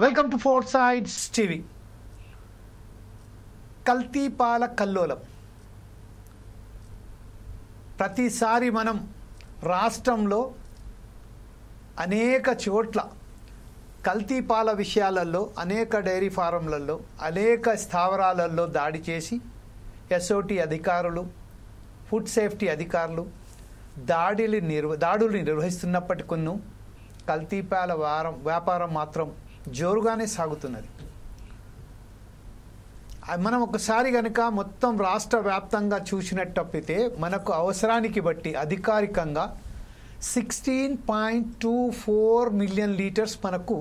Welcome to four sides TV. కల్తీ పాల కల్లోలం. ప్రతిసారి మనం రాష్ట్రంలో అనేక చోట్ల కల్తీ పాల విషయాలలో, అనేక డైరీ ఫారంలలో, అనేక స్థావరాలలో దాడి చేసి ఎస్ఓటి అధికారులు, ఫుడ్ సేఫ్టీ అధికారులు దాడులు నిర్వహిస్తున్నప్పటికీ కల్తీ పాల వ్యాపారం మాత్రం జోరుగానే సాగుతున్నది. మనం ఒకసారి కనుక మొత్తం రాష్ట్ర వ్యాప్తంగా చూసినట్టయితే మనకు అవసరానికి బట్టి అధికారికంగా 16.24 మిలియన్ లీటర్స్ మనకు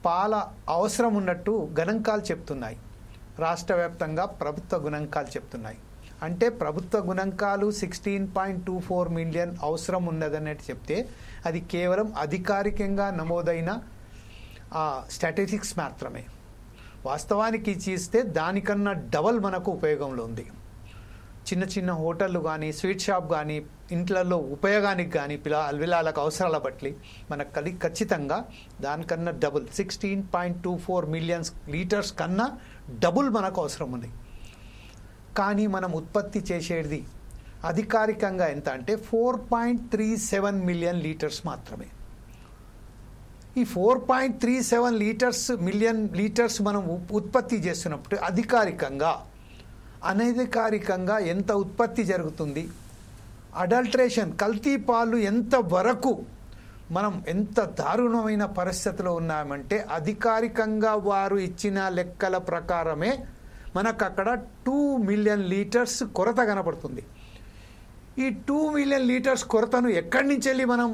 పాల అవసరం ఉన్నట్టు గణాంకాలు చెప్తున్నాయి. రాష్ట్ర వ్యాప్తంగా ప్రభుత్వ గణాంకాలు చెప్తున్నాయి. అంటే ప్రభుత్వ గణాంకాలు 16.24 మిలియన్ అవసరం ఉన్నదన్నట్టు చెప్తే అది కేవలం అధికారికంగా నమోదైన స్టాటిస్టిక్స్ మాత్రమే. వాస్తవానికి చూస్తే దానికన్నా డబల్ మనకు ఉపయోగంలో ఉంది. చిన్న చిన్న హోటళ్ళు కానీ, స్వీట్ షాప్ కానీ, ఇంట్లలో ఉపయోగానికి కానీ పిల్లలకు అవసరాల బట్టి మనకు ఖచ్చితంగా దానికన్నా డబుల్ 16.24 మిలియన్ లీటర్స్ కన్నా డబుల్ మనకు అవసరం ఉంది. కానీ మనం ఉత్పత్తి చేసేది అధికారికంగా ఎంత అంటే 4.37 మిలియన్ లీటర్స్ మాత్రమే. ఈ 4.37 మిలియన్ లీటర్స్ మనం ఉత్పత్తి చేస్తున్నప్పుడు అనధికారికంగా ఎంత ఉత్పత్తి జరుగుతుంది, అడల్ట్రేషన్ కల్తీ పాలు ఎంత వరకు మనం ఎంత దారుణమైన పరిస్థితిలో ఉన్నామంటే అధికారికంగా వారు ఇచ్చిన లెక్కల ప్రకారమే మనకు అక్కడ 2 మిలియన్ లీటర్స్ కొరత కనపడుతుంది. ఈ 2 మిలియన్ లీటర్స్ కొరతను ఎక్కడి నుంచి వెళ్ళి మనం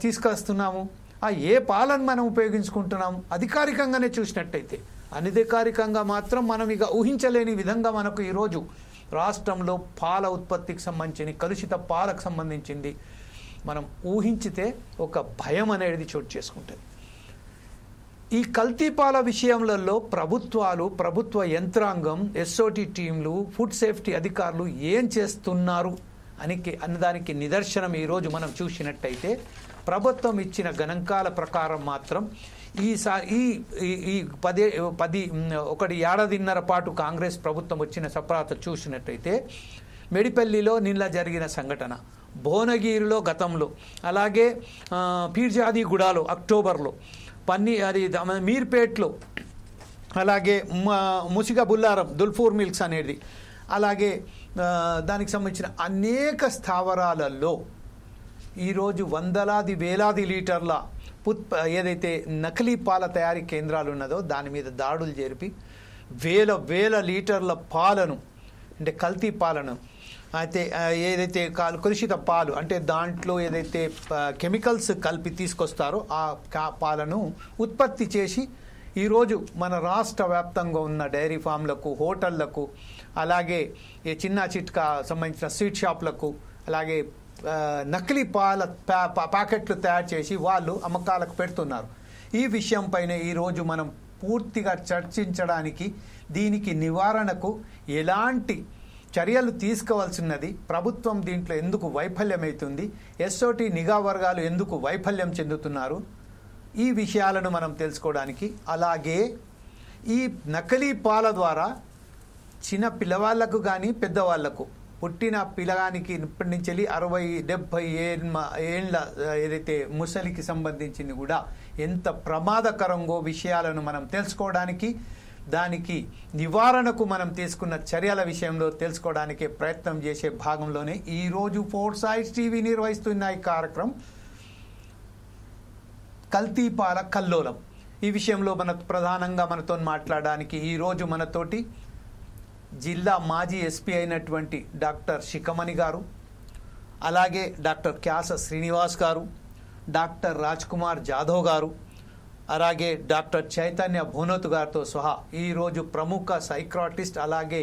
తీసుకొస్తున్నాము? ఏ పాలను మనం ఉపయోగించుకుంటున్నాము? అధికారికంగానే చూసినట్టయితే. అనధికారికంగా మాత్రం మనం ఇక ఊహించలేని విధంగా మనకు ఈరోజు రాష్ట్రంలో పాల ఉత్పత్తికి సంబంధించి, కలుషిత పాలకు సంబంధించింది మనం ఊహించితే ఒక భయం అనేది చోటు చేసుకుంటుంది. ఈ కల్తీ పాల విషయంలో ప్రభుత్వ యంత్రాంగం, ఎస్ఓటి టీంలు, ఫుడ్ సేఫ్టీ అధికారులు ఏం చేస్తున్నారు అన్నదానికి నిదర్శనం ఈరోజు మనం చూసినట్టయితే ప్రభుత్వం ఇచ్చిన గణాంకాల ప్రకారం మాత్రం ఒకటి ఏడాదిన్నర పాటు కాంగ్రెస్ ప్రభుత్వం వచ్చిన సప్రాత చూసినట్టయితే మెడిపల్లిలో నిన్న జరిగిన సంఘటన, భువనగిరిలో గతంలో, అలాగే పీర్జాదిగూడలో అక్టోబర్లో, మీర్పేట్లో, అలాగే ముసిగా బుల్లారం దుల్ఫూర్ మిల్క్స్ అనేది, అలాగే దానికి సంబంధించిన అనేక స్థావరాలలో ఈరోజు వందలాది వేలాది లీటర్ల ఏదైతే నకిలీ పాల తయారీ కేంద్రాలు ఉన్నదో దాని మీద దాడులు జరిపి వేల లీటర్ల పాలను, అంటే కల్తీ పాలను, అయితే ఏదైతే కలుషిత పాలు అంటే దాంట్లో ఏదైతే కెమికల్స్ కలిపి తీసుకొస్తారో ఆ పాలను ఉత్పత్తి చేసి ఈరోజు మన రాష్ట్ర వ్యాప్తంగా ఉన్న డైరీ ఫామ్లకు, హోటళ్లకు, అలాగే చిన్న చిట్కా సంబంధించిన స్వీట్ షాప్లకు, అలాగే నకిలీ పాల ప్యాకెట్లు తయారు చేసి వాళ్ళు అమ్మకాలకు పెడుతున్నారు. ఈ విషయంపైన ఈరోజు మనం పూర్తిగా చర్చించడానికి, దీనికి నివారణకు ఎలాంటి చర్యలు తీసుకోవాల్సినది, ప్రభుత్వం దీంట్లో ఎందుకు వైఫల్యమవుతుంది, ఎస్ఓటి నిఘా వర్గాలు ఎందుకు వైఫల్యం చెందుతున్నారు, ఈ విషయాలను మనం తెలుసుకోవడానికి, అలాగే ఈ నకిలీ పాల ద్వారా చిన్న పిల్లవాళ్లకు కానీ పెద్దవాళ్లకు, పుట్టిన పిల్లగానికి ఇప్పటి నుంచి 60-70 ఏళ్ళ ఏదైతే ముసలికి సంబంధించింది కూడా ఎంత ప్రమాదకరంగో విషయాలను మనం తెలుసుకోవడానికి, దానికి నివారణకు మనం తీసుకున్న చర్యల విషయంలో తెలుసుకోవడానికి ప్రయత్నం చేసే భాగంలోనే ఈరోజు ఫోర్ సైడ్స్ టీవీ నిర్వహిస్తున్న ఈ కార్యక్రమం కల్తీ పాల కల్లోలం. ఈ విషయంలో ప్రధానంగా మనతో మాట్లాడడానికి ఈరోజు మనతోటి జిల్లా మాజీ ఎస్పీ అయినటువంటి డాక్టర్ శిఖమణి గారు, అలాగే డాక్టర్ క్యాస శ్రీనివాస్ గారు, డాక్టర్ రాజ్ కుమార్ జాదవ్ గారు, అలాగే డాక్టర్ చైతన్య భూనోత్ గారితో సహా ఈరోజు ప్రముఖ సైక్రాటిస్ట్, అలాగే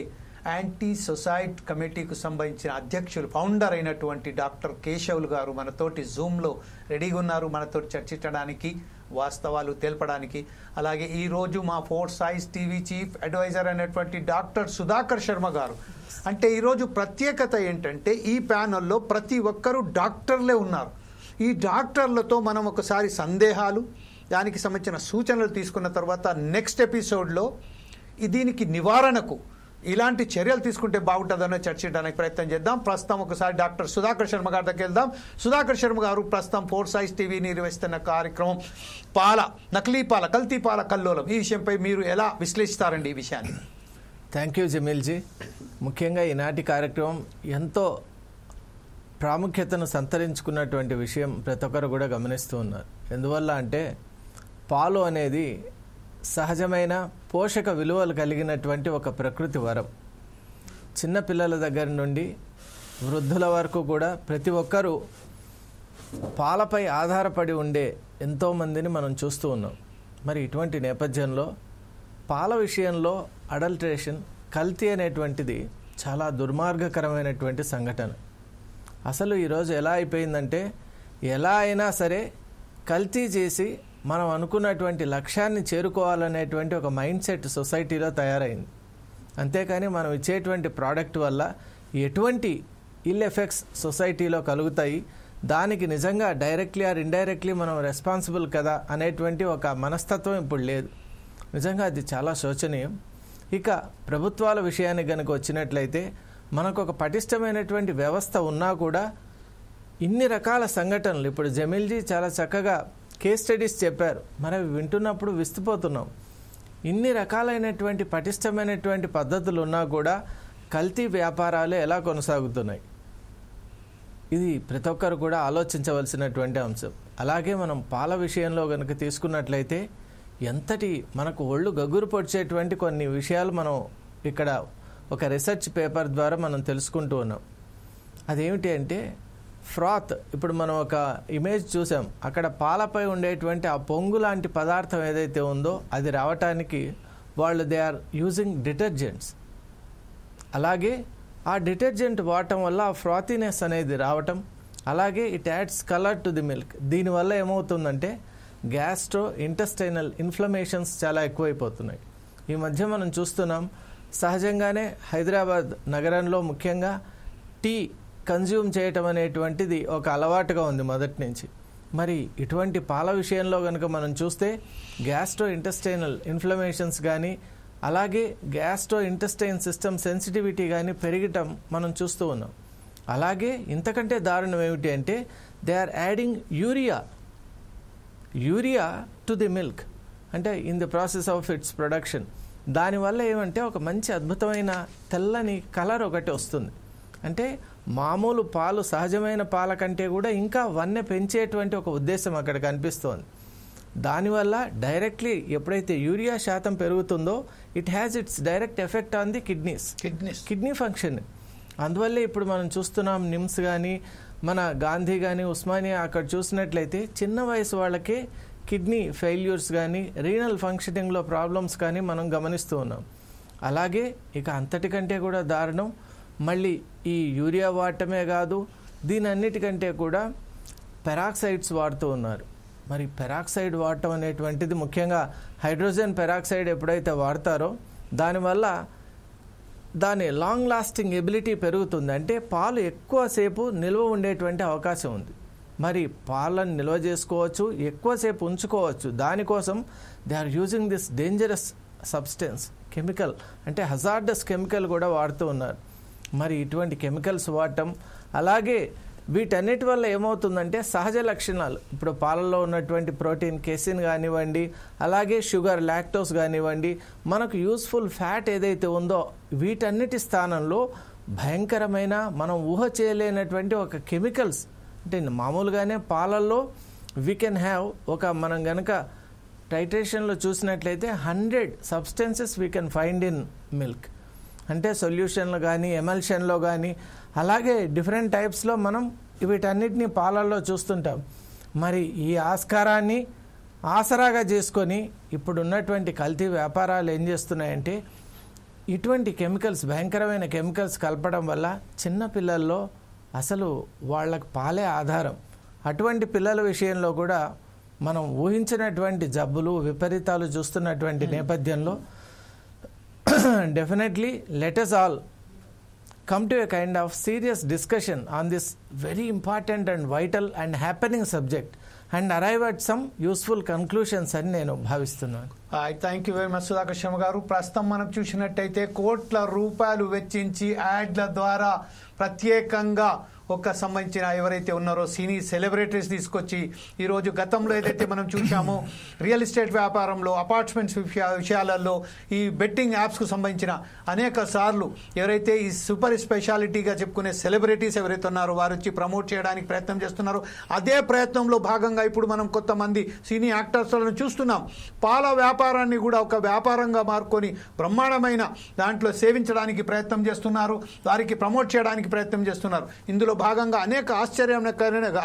యాంటీ సొసైడ్ కమిటీకి సంబంధించిన అధ్యక్షులు, ఫౌండర్ అయినటువంటి డాక్టర్ కేశవులు గారు మనతోటి జూమ్లో రెడీగా ఉన్నారు, మనతోటి చర్చించడానికి, వాస్తవాలు తెలపడానికి. అలాగే ఈరోజు మా four sides TV chief advisor అయినటువంటి డాక్టర్ సుధాకర్ శర్మ గారు. అంటే ఈరోజు ప్రత్యేకత ఏంటంటే ఈ ప్యానెల్లో ప్రతి ఒక్కరూ డాక్టర్లే ఉన్నారు. ఈ డాక్టర్లతో మనం ఒకసారి సందేహాలు, దానికి సంబంధించిన సూచనలు తీసుకున్న తర్వాత నెక్స్ట్ ఎపిసోడ్లో దీనికి నివారణకు ఇలాంటి చర్యలు తీసుకుంటే బాగుంటుందని చర్చించడానికి ప్రయత్నం చేద్దాం. ప్రస్తుతం ఒకసారి డాక్టర్ సుధాకర్ శర్మ గారి దగ్గరికి వెళ్దాం. సుధాకర్ శర్మ గారు ప్రస్తుతం 4 Sides టీవీ నిర్వహిస్తున్న కార్యక్రమం నకిలీ పాల, కల్తీ పాల కల్లోలం, ఈ విషయంపై మీరు ఎలా విశ్లేషిస్తారండి ఈ విషయాన్ని? Thank you జమీల్జీ. ముఖ్యంగా ఈనాటి కార్యక్రమం ఎంతో ప్రాముఖ్యతను సంతరించుకున్నటువంటి విషయం ప్రతి ఒక్కరు కూడా గమనిస్తూ ఉన్నారు. ఎందువల్ల అంటే పాలు అనేది సహజమైన పోషక విలువలు కలిగినటువంటి ఒక ప్రకృతి వరం. చిన్నపిల్లల దగ్గర నుండి వృద్ధుల వరకు కూడా ప్రతి ఒక్కరూ పాలపై ఆధారపడి ఉండే ఎంతోమందిని మనం చూస్తూ ఉన్నాం. మరి ఇటువంటి నేపథ్యంలో పాల విషయంలో అడల్టరేషన్, కల్తీ అనేటువంటిది చాలా దుర్మార్గకరమైనటువంటి సంఘటన. అసలు ఈరోజు ఎలా అయిపోయిందంటే ఎలా అయినా సరే కల్తీ చేసి మనం అనుకున్నటువంటి లక్ష్యాన్ని చేరుకోవాలనేటువంటి ఒక మైండ్ సెట్ సొసైటీలో తయారైంది. అంతేకాని మనం ఇచ్చేటువంటి ప్రోడక్ట్ వల్ల ఎటువంటి ఇల్ ఎఫెక్ట్స్ సొసైటీలో కలుగుతాయి, దానికి నిజంగా డైరెక్ట్లీ ఆర్ ఇండైరెక్ట్లీ మనం రెస్పాన్సిబుల్ కదా అనేటువంటి ఒక మనస్తత్వం ఇప్పుడు లేదు. నిజంగా అది చాలా శోచనీయం. ఇక ప్రభుత్వాల విషయానికి కనుక వచ్చినట్లయితే మనకు ఒక పటిష్టమైనటువంటి వ్యవస్థ ఉన్నా కూడా ఇన్ని రకాల సంఘటనలు, ఇప్పుడు జమీల్జీ చాలా చక్కగా కేస్ స్టడీస్ చెప్పారు, మరి అవి వింటున్నప్పుడు విస్తుపోతున్నాం. ఇన్ని రకాలైనటువంటి పటిష్టమైనటువంటి పద్ధతులు ఉన్నా కూడా కల్తీ వ్యాపారాలు ఎలా కొనసాగుతున్నాయి, ఇది ప్రతి ఒక్కరు కూడా ఆలోచించవలసినటువంటి అంశం. అలాగే మనం పాల విషయంలో కనుక తీసుకున్నట్లయితే ఎంతటి మనకు ఒళ్ళు గగురు పొడిచేటువంటి కొన్ని విషయాలు మనం ఇక్కడ ఒక రీసెర్చ్ పేపర్ ద్వారా మనం తెలుసుకుంటూ ఉన్నాం. అదేమిటి అంటే ఫ్రాత్. ఇప్పుడు మనం ఒక ఇమేజ్ చూసాం, అక్కడ పాలపై ఉండేటువంటి ఆ పొంగు లాంటి పదార్థం ఏదైతే ఉందో అది రావటానికి వాళ్ళు దే ఆర్ యూజింగ్ డిటర్జెంట్స్. అలాగే ఆ డిటర్జెంట్ వాడటం వల్ల ఆ ఫ్రాతీనెస్ అనేది రావటం, అలాగే it adds colour to the milk. దీనివల్ల ఏమవుతుందంటే గ్యాస్ట్రో ఇంటెస్టైనల్ ఇన్ఫ్లమేషన్స్ చాలా ఎక్కువైపోతున్నాయి. ఈ మధ్య మనం చూస్తున్నాం, సహజంగానే హైదరాబాద్ నగరంలో ముఖ్యంగా టీ కన్జ్యూమ్ చేయటం అనేటువంటిది ఒక అలవాటుగా ఉంది మొదటి నుంచి. మరి ఇటువంటి పాల విషయంలో కనుక మనం చూస్తే గ్యాస్ట్రో ఇంటెస్టైనల్ ఇన్ఫ్లమేషన్స్ కానీ అలాగే గ్యాస్ట్రో ఇంటెస్టైన్ సిస్టమ్ సెన్సిటివిటీ కానీ పెరగటం మనం చూస్తూ ఉన్నాం. అలాగే ఇంతకంటే దారుణం ఏమిటి అంటే they are adding urea to the milk, అంటే in the process of its production. దానివల్ల ఏమంటే ఒక మంచి అద్భుతమైన తెల్లని కలర్ ఒకటి వస్తుంది. అంటే మామూలు పాలు, సహజమైన పాల కంటే కూడా ఇంకా వన్నె పెంచేటువంటి ఒక ఉద్దేశం అక్కడ కనిపిస్తోంది. దానివల్ల డైరెక్ట్లీ ఎప్పుడైతే యూరియా శాతం పెరుగుతుందో it has its direct effect on the kidney function. అందువల్లే ఇప్పుడు మనం చూస్తున్నాం నిమ్స్ కానీ మన గాంధీ కానీ ఉస్మానియా అక్కడ చూసినట్లయితే చిన్న వయసు వాళ్ళకే కిడ్నీ ఫెయిల్యూర్స్ కానీ రీనల్ ఫంక్షనింగ్లో ప్రాబ్లమ్స్ కానీ మనం గమనిస్తూ ఉన్నాం. అలాగే ఇక అంతటికంటే కూడా దారుణం, మళ్ళీ ఈ యూరియా వాడటమే కాదు, దీని అన్నిటికంటే కూడా పెరాక్సైడ్స్ వాడుతూ ఉన్నారు. మరి పెరాక్సైడ్ వాడటం అనేటువంటిది ముఖ్యంగా హైడ్రోజన్ పెరాక్సైడ్ ఎప్పుడైతే వాడతారో దానివల్ల దాని లాంగ్ లాస్టింగ్ ఎబిలిటీ పెరుగుతుంది. అంటే పాలు ఎక్కువసేపు నిల్వ ఉండేటువంటి అవకాశం ఉంది. మరి పాలను నిల్వ చేసుకోవచ్చు, ఎక్కువసేపు ఉంచుకోవచ్చు. దానికోసం they are using this dangerous substance, chemical, అంటే హజార్డస్ కెమికల్ కూడా వాడుతూ ఉన్నారు. మరి ఇటువంటి కెమికల్స్ వాడటం, అలాగే వీటన్నిటి వల్ల ఏమవుతుందంటే సహజ లక్షణాలు, ఇప్పుడు పాలల్లో ఉన్నటువంటి ప్రోటీన్, కేసిన్ కానివ్వండి, అలాగే షుగర్, లాక్టోస్ కానివ్వండి, మనకు యూస్ఫుల్ ఫ్యాట్ ఏదైతే ఉందో వీటన్నిటి స్థానంలో భయంకరమైన మనం ఊహ చేయలేనటువంటి ఒక కెమికల్స్, అంటే మామూలుగానే పాలల్లో వీ కెన్ హ్యావ్ ఒక మనం గనక టైట్రేషన్లో చూసినట్లయితే 100 substances we can find in milk. అంటే సొల్యూషన్లో కానీ ఎమల్షన్లో కానీ అలాగే డిఫరెంట్ టైప్స్లో మనం వీటన్నిటిని పాలల్లో చూస్తుంటాం. మరి ఈ ఆస్కారాన్ని ఆసరాగా చేసుకొని ఇప్పుడు ఉన్నటువంటి కల్తీ వ్యాపారాలు ఏం చేస్తున్నాయంటే ఇటువంటి కెమికల్స్, భయంకరమైన కెమికల్స్ కలపడం వల్ల చిన్న పిల్లల్లో అసలు వాళ్ళకు పాలే ఆధారం. అటువంటి పిల్లల విషయంలో కూడా మనం ఊహించినటువంటి జబ్బులు, విపరీతాలు చూస్తున్నటువంటి నేపథ్యంలో definitely let us all come to a kind of serious discussion on this very important and vital and happening subject. And arrive at some useful conclusions అని నేను భావిస్తున్నాను. Thank you very much Sudhakar Sharma గారు. ప్రస్తుతం మనం చూసినట్టయితే కోట్ల రూపాయలు వెచ్చించి యాడ్ల ద్వారా ప్రత్యేకంగా ఒక సంబంధించిన ఎవరైతే ఉన్నారో సినీ సెలబ్రిటీస్ తీసుకొచ్చి ఈరోజు గతంలో ఏదైతే మనం చూసామో రియల్ ఎస్టేట్ వ్యాపారంలో అపార్ట్మెంట్స్ విషయాలలో ఈ బెట్టింగ్ యాప్స్కు సంబంధించిన అనేక సార్లు ఎవరైతే ఈ సూపర్ స్పెషాలిటీగా చెప్పుకునే సెలబ్రిటీస్ ఎవరైతే ఉన్నారో వారు వచ్చి ప్రమోట్ చేయడానికి ప్రయత్నం చేస్తున్నారు. అదే ప్రయత్నంలో భాగంగా ఇప్పుడు మనం కొంతమంది సినీ యాక్టర్స్లను చూస్తున్నాం. పాల వ్యాపారాన్ని కూడా ఒక వ్యాపారంగా మార్కొని బ్రహ్మాండమైన దాంట్లో సేవించడానికి ప్రయత్నం చేస్తున్నారు, వారికి ప్రమోట్ చేయడానికి ప్రయత్నం చేస్తున్నారు. ఇందులో భాగంగా అనేక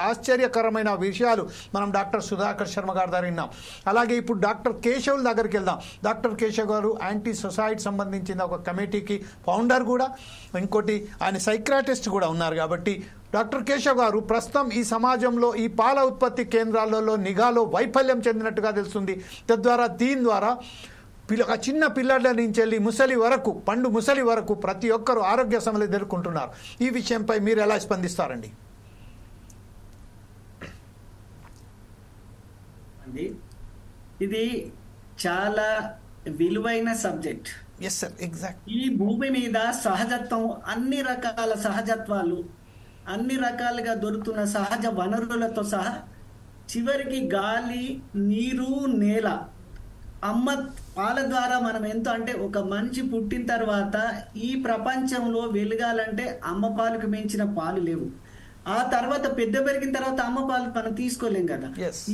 ఆశ్చర్యకరమైన విషయాలు మనం డాక్టర్ సుధాకర్ శర్మ గారి దగ్గర విన్నాం. అలాగే ఇప్పుడు డాక్టర్ కేశవ్ దగ్గరికి వెళ్దాం. డాక్టర్ కేశవ్ గారు యాంటీ సొసైటీ సంబంధించిన ఒక కమిటీకి ఫౌండర్ కూడా, ఇంకోటి ఆయన సైక్రాటిస్ట్ కూడా ఉన్నారు. కాబట్టి డాక్టర్ కేశవ్ గారు, ప్రస్తుతం ఈ సమాజంలో ఈ పాల ఉత్పత్తి కేంద్రాలలో నిఘాలో వైఫల్యం చెందినట్టుగా తెలుస్తుంది. తద్వారా దీని ద్వారా చిన్న పిల్లల నుంచి వెళ్ళి ముసలి వరకు, పండు ముసలి వరకు ప్రతి ఒక్కరూ ఆరోగ్య సమస్యలు ఎదుర్కొంటున్నారు. ఈ విషయంపై మీరు ఎలా స్పందిస్తారండి? ఇది చాలా విలువైన సబ్జెక్ట్. Yes sir, exact. ఈ భూమి మీద సహజత్వం, అన్ని రకాల సహజత్వాలు, అన్ని రకాలుగా దొరుకుతున్న సహజ వనరులతో సహా చివరికి గాలి, నీరు, నేల, అమ్మ పాల ద్వారా మనం ఎంతో, అంటే ఒక మనిషి పుట్టిన తర్వాత ఈ ప్రపంచంలో వెలగాలంటే అమ్మ పాలకు మించిన పాలు లేవు. ఆ తర్వాత పెద్ద పెరిగిన తర్వాత అమ్మ పాలు మనం తీసుకోలేం కదా.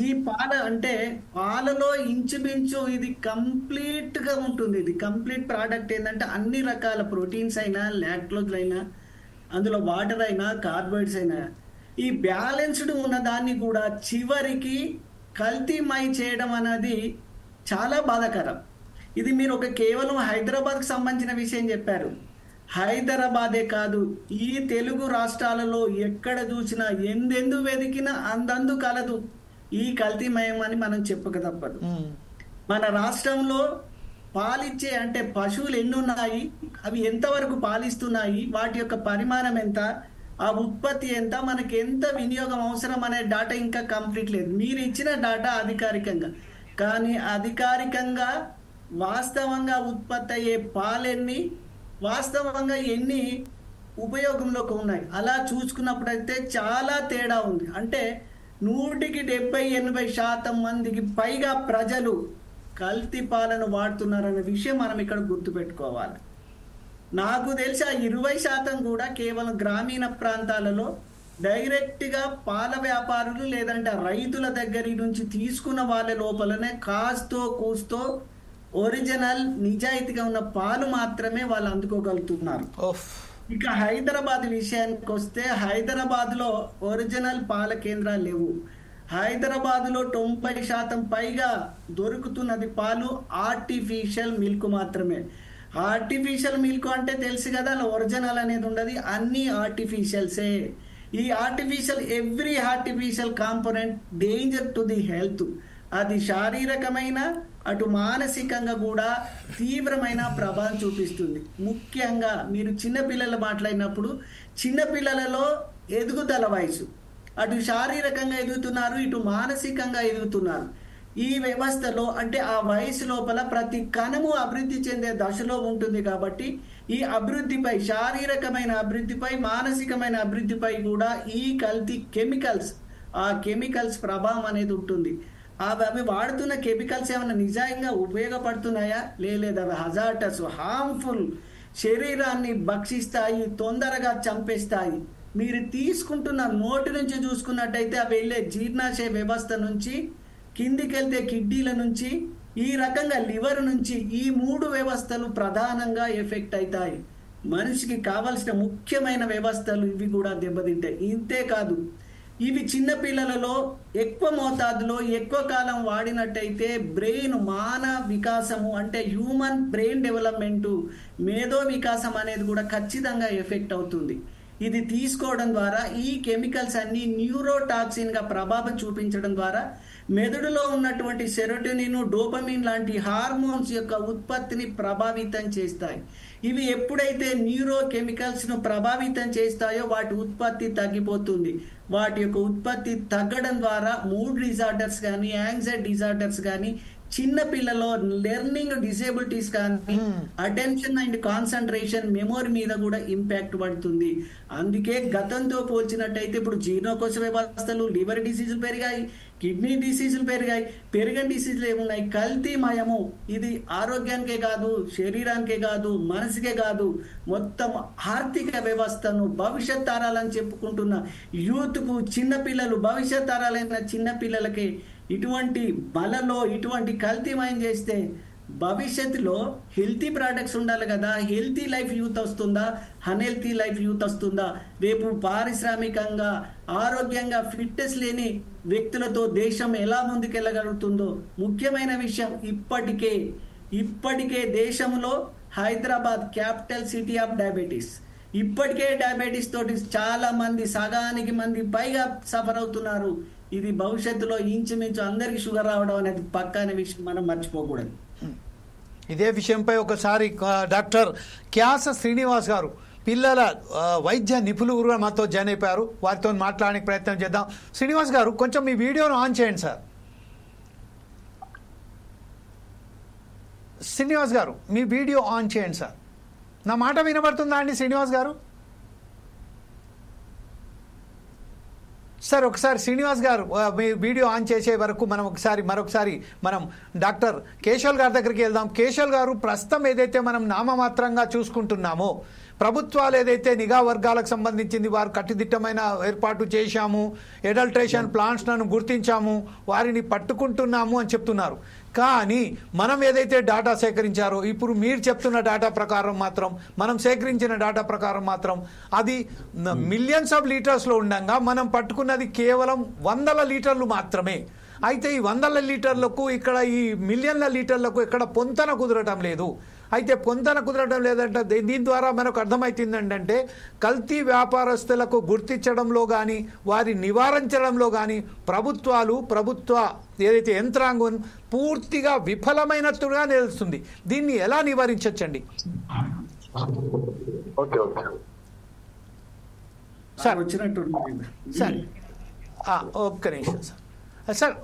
ఈ పాల అంటే పాలలో ఇంచుమించు ఇది కంప్లీట్ గా ఉంటుంది. ఇది కంప్లీట్ ప్రోడక్ట్ ఏంటంటే అన్ని రకాల ప్రోటీన్స్ అయినా, లాక్టోజ్ అయినా, అందులో వాటర్ అయినా, కార్బోహైడ్రేట్స్ అయినా, ఈ బ్యాలెన్స్డ్ ఉన్న దాన్ని కూడా చివరికి కల్తీమై చేయడం అనేది చాలా బాధాకరం. ఇది మీరు ఒక కేవలం హైదరాబాద్కి సంబంధించిన విషయం చెప్పారు. హైదరాబాదే కాదు, ఈ తెలుగు రాష్ట్రాలలో ఎక్కడ చూసినా, ఎందెందు వెతికినా అందందు కలదు ఈ కల్తీమయం అని మనం చెప్పక తప్పదు. మన రాష్ట్రంలో పాలిచ్చే, అంటే పశువులు ఎన్ని ఉన్నాయి, అవి ఎంతవరకు పాలిస్తున్నాయి, వాటి యొక్క పరిమాణం ఎంత, ఆ ఉత్పత్తి ఎంత, మనకి ఎంత వినియోగం అవసరం అనే డాటా ఇంకా కంప్లీట్ లేదు. మీరు ఇచ్చిన డాటా అధికారికంగా, కానీ అధికారికంగా వాస్తవంగా ఉత్పత్తి అయ్యే పాలెన్ని, వాస్తవంగా ఎన్ని ఉపయోగంలోకి ఉన్నాయి, అలా చూసుకున్నప్పుడైతే చాలా తేడా ఉంది. అంటే 100-80% మందికి పైగా ప్రజలు కల్తీ పాలను వాడుతున్నారనే విషయం మనం ఇక్కడ గుర్తుపెట్టుకోవాలి. నాకు తెలిసి ఆ 20% కూడా కేవలం గ్రామీణ ప్రాంతాలలో డైరెక్ట్గా పాల వ్యాపారులు లేదంటే రైతుల దగ్గర నుంచి తీసుకున్న వాళ్ళ లోపలనే కాస్తో కూస్తో ఒరిజినల్ నిజాయితీగా ఉన్న పాలు మాత్రమే వాళ్ళు అందుకోగలుగుతున్నారు. ఇక హైదరాబాద్ విషయానికి వస్తే, హైదరాబాద్ లో ఒరిజినల్ పాల కేంద్రాలు లేవు. హైదరాబాద్ లో 90% పైగా దొరుకుతున్నది పాలు ఆర్టిఫిషియల్ మిల్క్ మాత్రమే. ఆర్టిఫిషియల్ మిల్క్ అంటే తెలుసు కదా, అలా ఒరిజినల్ అనేది ఉండదు, అన్ని ఆర్టిఫిషియల్సే. ఈ artificial, every artificial component danger to the health. అది శారీరకమైన, అటు మానసికంగా కూడా తీవ్రమైన ప్రభావం చూపిస్తుంది. ముఖ్యంగా మీరు చిన్నపిల్లలు మాట్లాడినప్పుడు, చిన్నపిల్లలలో ఎదుగుదల వయసు, అటు శారీరకంగా ఎదుగుతున్నారు, ఇటు మానసికంగా ఎదుగుతున్నారు. ఈ వ్యవస్థలో అంటే ఆ వయసు లోపల ప్రతి కణము అభివృద్ధి చెందే దశలో ఉంటుంది. కాబట్టి ఈ అభివృద్ధిపై, శారీరకమైన అభివృద్ధిపై, మానసికమైన అభివృద్ధిపై కూడా ఈ కల్తీ కెమికల్స్, ఆ కెమికల్స్ ప్రభావం అనేది ఉంటుంది. అవి వాడుతున్న కెమికల్స్ ఏమైనా నిజంగా ఉపయోగపడుతున్నాయా? లేదు, అవి హజార్టస్, హార్మ్ఫుల్, శరీరాన్ని భక్షిస్తాయి, తొందరగా చంపేస్తాయి. మీరు తీసుకుంటున్న నోటి నుంచి చూసుకున్నట్టయితే అవి వెళ్ళే జీర్ణాశయ వ్యవస్థ నుంచి, కిందికి వెళ్తే కిడ్నీల నుంచి, ఈ రకంగా లివర్ నుంచి, ఈ 3 వ్యవస్థలు ప్రధానంగా ఎఫెక్ట్ అవుతాయి. మనిషికి కావలసిన ముఖ్యమైన వ్యవస్థలు ఇవి కూడా దెబ్బతింటాయి. ఇంతే కాదు, ఇవి చిన్న పిల్లలలో ఎక్కువ మోతాదులో ఎక్కువ కాలం వాడినట్టయితే బ్రెయిన్ మానవ వికాసము, అంటే హ్యూమన్ బ్రెయిన్ డెవలప్మెంటు, మేధో వికాసం అనేది కూడా ఖచ్చితంగా ఎఫెక్ట్ అవుతుంది. ఇది తీసుకోవడం ద్వారా ఈ కెమికల్స్ అన్ని న్యూరోటాక్సిన్ గా ప్రభావం చూపించడం ద్వారా మెదడులో ఉన్నటువంటి సెరోటోనిన్, డోపమిన్ లాంటి హార్మోన్స్ యొక్క ఉత్పత్తిని ప్రభావితం చేస్తాయి. ఇవి ఎప్పుడైతే న్యూరో కెమికల్స్ ను ప్రభావితం చేస్తాయో వాటి ఉత్పత్తి తగ్గిపోతుంది. వాటి యొక్క ఉత్పత్తి తగ్గడం ద్వారా మూడ్ డిజార్డర్స్ కానీ, యాంగ్జైటీ డిజార్డర్స్ కానీ, చిన్న పిల్లలో లెర్నింగ్ డిసేబిలిటీస్ కానీ, అటెన్షన్ అండ్ కాన్సన్ట్రేషన్, మెమొరీ మీద కూడా ఇంపాక్ట్ పడుతుంది. అందుకే గతంతో పోల్చినట్టయితే ఇప్పుడు జీర్ణకోశ వ్యవస్థలు, లివర్ డిసీజులు పెరిగాయి, కిడ్నీ డిసీజులు పెరిగాయి. పెరగని డిసీజులు ఏమున్నాయి? కల్తీమయము. ఇది ఆరోగ్యానికే కాదు, శరీరానికే కాదు, మనసుకే కాదు, మొత్తం ఆర్థిక వ్యవస్థను, భవిష్యత్ తరాలని చెప్పుకుంటున్న యూత్కు, చిన్నపిల్లలు, భవిష్యత్ తరాలైన చిన్నపిల్లలకి ఇటువంటి బలలో ఇటువంటి కల్తీమయం చేస్తే భవిష్యత్తులో హెల్తీ ప్రోడక్ట్స్ ఉండాలి కదా. హెల్తీ లైఫ్ యూత్ వస్తుందా, అన్హెల్తీ లైఫ్ యూత్ వస్తుందా? రేపు పారిశ్రామికంగా ఆరోగ్యంగా ఫిట్నెస్ లేని వ్యక్తులతో దేశం ఎలా ముందుకెళ్ళగలుగుతుందో ముఖ్యమైన విషయం. ఇప్పటికే దేశంలో Hyderabad capital city of diabetes. ఇప్పటికే డయాబెటీస్ తోటి చాలా మంది, సగానికి మంది పైగా సఫర్ అవుతున్నారు. ఇది భవిష్యత్తులో ఇంచుమించు అందరికి షుగర్ రావడం అనేది పక్కాన విషయం, మనం మర్చిపోకూడదు. ఇదే విషయంపై ఒకసారి డాక్టర్ క్యాస శ్రీనివాస్ గారు, పిల్లల వైద్య నిపుణులు మాతో జాయిన్ అయిపోయారు. వారితో మాట్లాడడానికి ప్రయత్నం చేద్దాం. శ్రీనివాస్ గారు, కొంచెం మీ వీడియోను ఆన్ చేయండి సార్. శ్రీనివాస్ గారు, మీ వీడియో ఆన్ చేయండి సార్. నా మాట వినబడుతుందా అండి శ్రీనివాస్ గారు? సార్ ఒకసారి శ్రీనివాస్ గారు మీ వీడియో ఆన్ చేసే వరకు మనం మరొకసారి మనం డాక్టర్ కేశవ్ గారి దగ్గరికి వెళ్దాం. కేశవ్ గారు, ప్రస్తుతం ఏదైతే మనం నామమాత్రంగా చూసుకుంటున్నామో, ప్రభుత్వాలు ఏదైతే నిఘా వర్గాలకు సంబంధించింది వారు కట్టుదిట్టమైన ఏర్పాటు చేశాము, అడల్ట్రేషన్ ప్లాంట్స్లను గుర్తించాము, వారిని పట్టుకుంటున్నాము అని చెప్తున్నారు. కానీ మనం ఏదైతే డేటా సేకరించారో, ఇప్పుడు మీరు చెప్తున్న డేటా ప్రకారం మాత్రం, మనం సేకరించిన డేటా ప్రకారం మాత్రం అది మిలియన్స్ ఆఫ్ లీటర్స్లో ఉండగా మనం పట్టుకున్నది కేవలం 100 లీటర్లు మాత్రమే. అయితే ఈ 100 లీటర్లకు ఇక్కడ ఈ మిలియన్ల లీటర్లకు ఇక్కడ పొంతన కుదరటం లేదు. అయితే పొంతన కుదరడం లేదంటే దీని ద్వారా మనకు అర్థమవుతుంది ఏంటంటే, కల్తీ వ్యాపారస్తులకు గుర్తించడంలో కానీ వారి నివారించడంలో కానీ ప్రభుత్వ ఏదైతే యంత్రాంగం పూర్తిగా విఫలమైనట్టుగా నిలుస్తుంది. దీన్ని ఎలా నివారించవచ్చండి? సార్ ఒక్క నిమిషం సార్.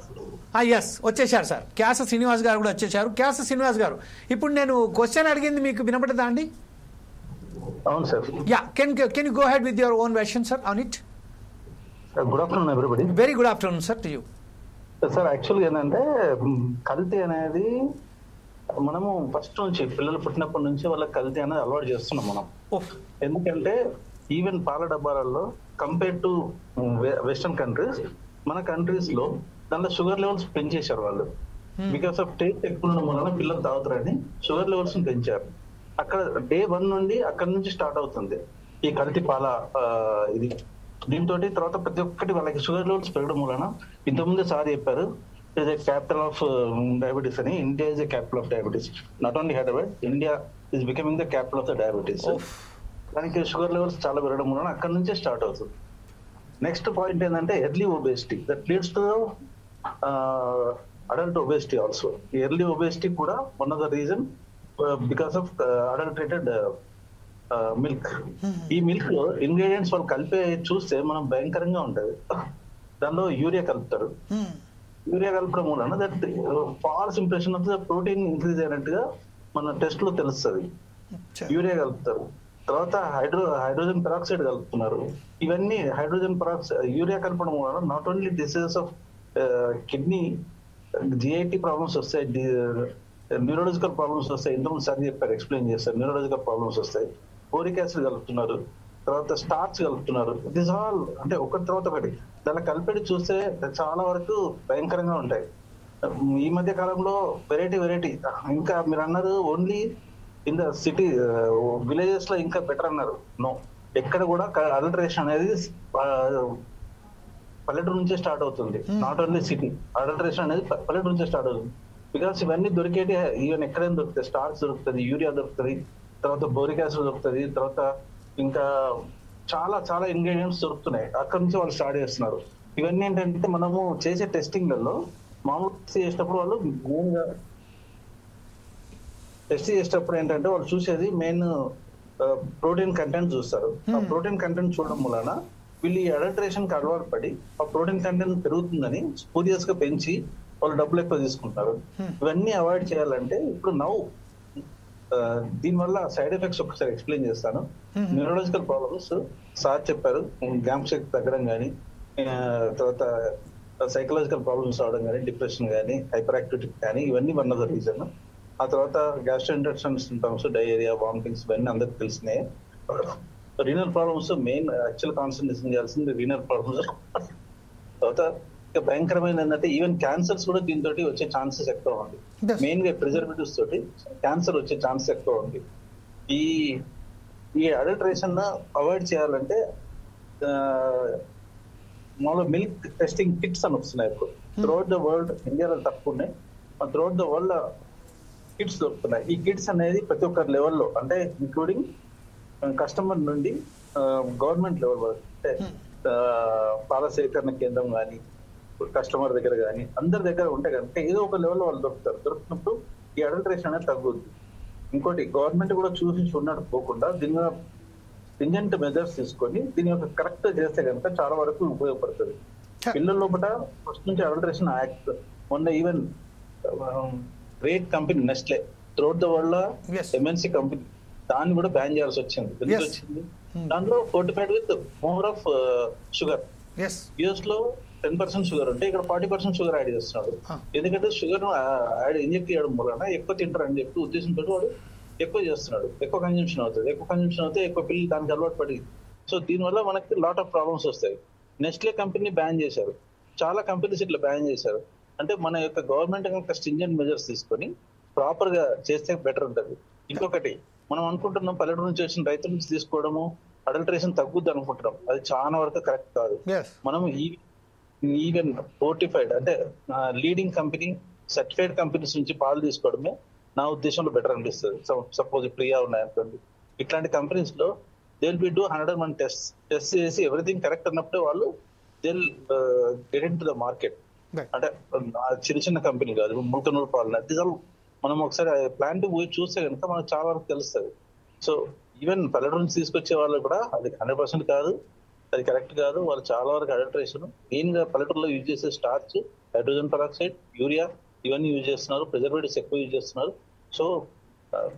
ఎస్, వచ్చేసారు సార్. క్యాస శ్రీనివాస్ గారు కూడా వచ్చేసారు. క్యాస శ్రీనివాస్ గారు, ఇప్పుడు నేను క్వశ్చన్ అడిగింది మీకు వినపడదా అండి? అవును sir. Yeah, can you go head with your own version sir on it? Good afternoon everybody. Very good afternoon sir to you. Sir, యాక్చువల్గా ఏంటంటే కల్తీ అనేది మనము ఫస్ట్ నుంచి, పిల్లలు పుట్టినప్పటి నుంచి వాళ్ళకి కల్తీ అనేది అలవాటు చేస్తున్నాం మనం. ఎందుకంటే ఈవెన్ పాల డబ్బాలలో కంపేర్ టు వెస్టర్న్ కంట్రీస్, మన కంట్రీస్ లో దాంట్లో షుగర్ లెవెల్స్ పెంచేశారు వాళ్ళు. బికాస్ ఆఫ్ టేస్ట్ ఎక్కువ ఉండడం వలన పిల్లలు తాగుతారని షుగర్ లెవెల్స్ పెంచారు. అక్కడ డే 1 నుండి అక్కడ నుంచి స్టార్ట్ అవుతుంది ఈ కల్తీ పాల ఇది. దీంతో తర్వాత ప్రతి ఒక్కటి వాళ్ళకి షుగర్ లెవెల్స్ పెరగడం వలన, ఇంతకుముందే సార్ చెప్పారు, is a capital of diabetes అని. India is a capital of diabetes. Not only Hyderabad, India is becoming the capital of the diabetes. దానికి షుగర్ లెవెల్స్ చాలా పెరగడం వలన అక్కడ నుంచే స్టార్ట్ అవుతుంది. నెక్స్ట్ పాయింట్ ఏంటంటే early obesity, that leads to adult obesity also. Early obesity కూడా one of the reason because of adulterated milk. ఈ మిల్క్ లో ఇంగ్రీడియంట్స్ వాళ్ళు కలిపే చూస్తే మనం భయంకరంగా ఉంటది. దానిలో యూరియా కలుపుతారు. యూరియా కలపడం వలన that false impression of the protein increase అయినట్టుగా మన టెస్ట్ లో తెలుస్తుంది. యూరియా కలుపుతారు. తర్వాత హైడ్రోజన్ పెరాక్సైడ్ కలుపుతున్నారు. ఇవన్నీ హైడ్రోజన్ పెరాక్సైడ్, యూరియా కలపడం వలన not only diseases of kidney, GIT problems వస్తాయి, న్యూరోలాజికల్ ప్రాబ్లమ్స్ వస్తాయి. ఇంతకుముందు సార్ చెప్పారు, ఎక్స్ప్లెయిన్ చేస్తారు. న్యూరోలాజికల్ ప్రాబ్లమ్స్ వస్తాయి. బోరిక్ యాసిడ్ కలుపుతున్నారు, తర్వాత స్టార్చ్ కలుపుతున్నారు. దిస్ ఆల్ అంటే ఒకటి తర్వాత ఒకటి దాన్ని కలిపేది చూస్తే చాలా వరకు భయంకరంగా ఉంటాయి. ఈ మధ్య కాలంలో వెరైటీ ఇంకా మీరు అన్నారు only in the city, villages లో ఇంకా బెటర్ అన్నారు. నో, ఎక్కడ కూడా అడల్టరేషన్ అనేది పల్లెటూరు నుంచే స్టార్ట్ అవుతుంది. నాట్ ఓన్లీ సిటీ, అడల్టరేషన్ అనేది పల్లెటూరు నుంచే స్టార్ట్ అవుతుంది. బికాస్ ఇవన్నీ దొరికేటి ఈవెన్ ఎక్కడైనా దొరుకుతాయి. స్టార్చ్ దొరుకుతుంది, యూరియా దొరుకుతుంది, తర్వాత బోరిక్ యాసిడ్ దొరుకుతుంది, తర్వాత ఇంకా చాలా చాలా ఇంగ్రీడియంట్స్ దొరుకుతున్నాయి, అక్కడ నుంచి వాళ్ళు స్టార్ట్ చేస్తున్నారు. ఇవన్నీ ఏంటంటే మనము చేసే టెస్టింగ్లలో మామూలు చేసేటప్పుడు వాళ్ళు మెయిన్గా టెస్ట్ చేసేటప్పుడు ఏంటంటే వాళ్ళు చూసేది మెయిన్ ప్రోటీన్ కంటెంట్ చూస్తారు. ఆ ప్రోటీన్ కంటెంట్ చూడడం వలన వీళ్ళు ఈ అడల్టరేషన్ కి అలవాటు పడి ఆ ప్రోటీన్ కంటెంట్ పెరుగుతుందని స్పూరియస్ గా పెంచి వాళ్ళు డబ్బులు ఎక్కువ తీసుకుంటారు. ఇవన్నీ అవాయిడ్ చేయాలంటే ఇప్పుడు దీనివల్ల సైడ్ ఎఫెక్ట్స్ ఒకసారి ఎక్స్ప్లెయిన్ చేస్తాను. న్యూరలాజికల్ ప్రాబ్లమ్స్ సార్ చెప్పారు, జ్ఞాపక శక్తి తగ్గడం కానీ, తర్వాత సైకలాజికల్ ప్రాబ్లమ్స్ రావడం కానీ, డిప్రెషన్ కానీ, హైపర్ యాక్టివిటీ కానీ, ఇవన్నీ వన్ ఆఫ్ ద రీజన్. ఆ తర్వాత గ్యాస్ట్రోఇంటెస్టైనల్ సింప్టమ్స్, డయేరియా, వామిటింగ్స్ ఇవన్నీ అందరికి తెలిసినాయి. Renal problems main actual concentration చేయాల్సింది రీనల్ ప్రాబ్లమ్స్. తర్వాత భయంకరమైన ఏంటంటే ఈవెన్ క్యాన్సర్స్ కూడా దీంతో వచ్చే ఛాన్సెస్ ఎక్కువ ఉంది. మెయిన్ గా ప్రిజర్వేటివ్స్ తోటి క్యాన్సర్ వచ్చే ఛాన్సెస్ ఎక్కువ ఉంది. ఈ అడల్టరేషన్ అవాయిడ్ చేయాలంటే మామూలుగా మిల్క్ టెస్టింగ్ కిట్స్ అని వస్తున్నాయి ఇప్పుడు త్రూఅవుట్ ద వరల్డ్. ఇండియాలో తక్కువ ఉన్నాయి, త్రూఅవుట్ ద వరల్డ్ కిట్స్ దొరుకుతున్నాయి. ఈ కిట్స్ అనేది ప్రతి ఒక్క లెవెల్లో అంటే ఇంక్లూడింగ్ కస్టమర్ నుండి గవర్నమెంట్ లెవెల్ వరకు, అంటే పాల సేకరణ కేంద్రం కానీ, కస్టమర్ దగ్గర కానీ, అందరి దగ్గర ఉంటే కనుక ఏదో ఒక లెవెల్లో వాళ్ళు దొరుకుతారు. దొరికినప్పుడు ఈ అడల్టరేషన్ అనేది తగ్గుద్ది. ఇంకోటి గవర్నమెంట్ కూడా చూసి చూడట్టు పోకుండా దీని మీద స్ట్రింజెంట్ మెజర్స్ తీసుకొని దీని యొక్క కరెక్ట్ చేస్తే కనుక చాలా వరకు ఉపయోగపడుతుంది. పిల్లల లోపల ఫస్ట్ నుంచి అడల్టరేషన్ యాక్ట్ మొన్న even great company Nestle throughout the world MNC company దాన్ని కూడా బ్యాన్ చేయాల్సి వచ్చింది. ఎందుకు వచ్చింది? దాంట్లో 45 with more of sugar. US లో 10% షుగర్ ఉంటే ఇక్కడ 40% షుగర్ యాడ్ చేస్తున్నాడు. ఎందుకంటే షుగర్ ఇంజెక్ట్ చేయడం వలన ఎక్కువ తింటారు అని చెప్పి ఉద్దేశంతో వాడు ఎక్కువ చేస్తున్నాడు. ఎక్కువ కన్జంప్షన్ అవుతుంది. ఎక్కువ కన్జంప్షన్ అవుతే ఎక్కువ పిల్లలు దానికి అలవాటు పడి, సో దీనివల్ల మనకి లాట్ ఆఫ్ ప్రాబ్లమ్స్ వస్తాయి. నెస్లే కంపెనీ బ్యాన్ చేశారు, చాలా కంపెనీస్ ఇట్లా బ్యాన్ చేశారు. అంటే మన యొక్క గవర్నమెంట్ కనుక స్ట్రింజెంట్ మెజర్స్ తీసుకొని ప్రాపర్ గా చేస్తే బెటర్ ఉంటుంది. ఇంకొకటి మనం అనుకుంటున్నాం పల్లెటూరు నుంచి వచ్చిన రైతుల నుంచి తీసుకోవడము అడల్టరేషన్ తగ్గుద్ది అనుకుంటున్నాం, అది చాలా వరకు కరెక్ట్ కాదు. మనం ఈవెన్ ఫోర్టిఫైడ్ అంటే లీడింగ్ కంపెనీ సర్టిఫైడ్ కంపెనీస్ నుంచి పాలు తీసుకోవడమే నా ఉద్దేశంలో బెటర్ అనిపిస్తుంది. సపోజ్ ప్రియా ఉన్నాయనుకోండి, ఇట్లాంటి కంపెనీస్ లో they will be do 101 test చేసి ఎవ్రీథింగ్ కరెక్ట్ అన్నప్పుడే వాళ్ళు they will get in to the market. అంటే చిన్న చిన్న కంపెనీ కాదు, ముల్కనూరు పాలు మనం ఒకసారి ప్లాంట్ పోయి చూస్తే కనుక మనకు చాలా వరకు తెలుస్తుంది. సో ఈవెన్ పల్లెటూరు నుంచి తీసుకొచ్చే వాళ్ళు కూడా అది 100% కాదు, అది కరెక్ట్ కాదు. వాళ్ళు చాలా వరకు అడల్టరేషన్ మెయిన్ గా పల్లెటూరులో యూజ్ చేసే స్టార్చ్, హైడ్రోజన్ పెరాక్సైడ్, యూరియా ఇవన్నీ యూజ్ చేస్తున్నారు. ప్రిజర్వేటివ్స్ ఎక్కువ యూజ్ చేస్తున్నారు. సో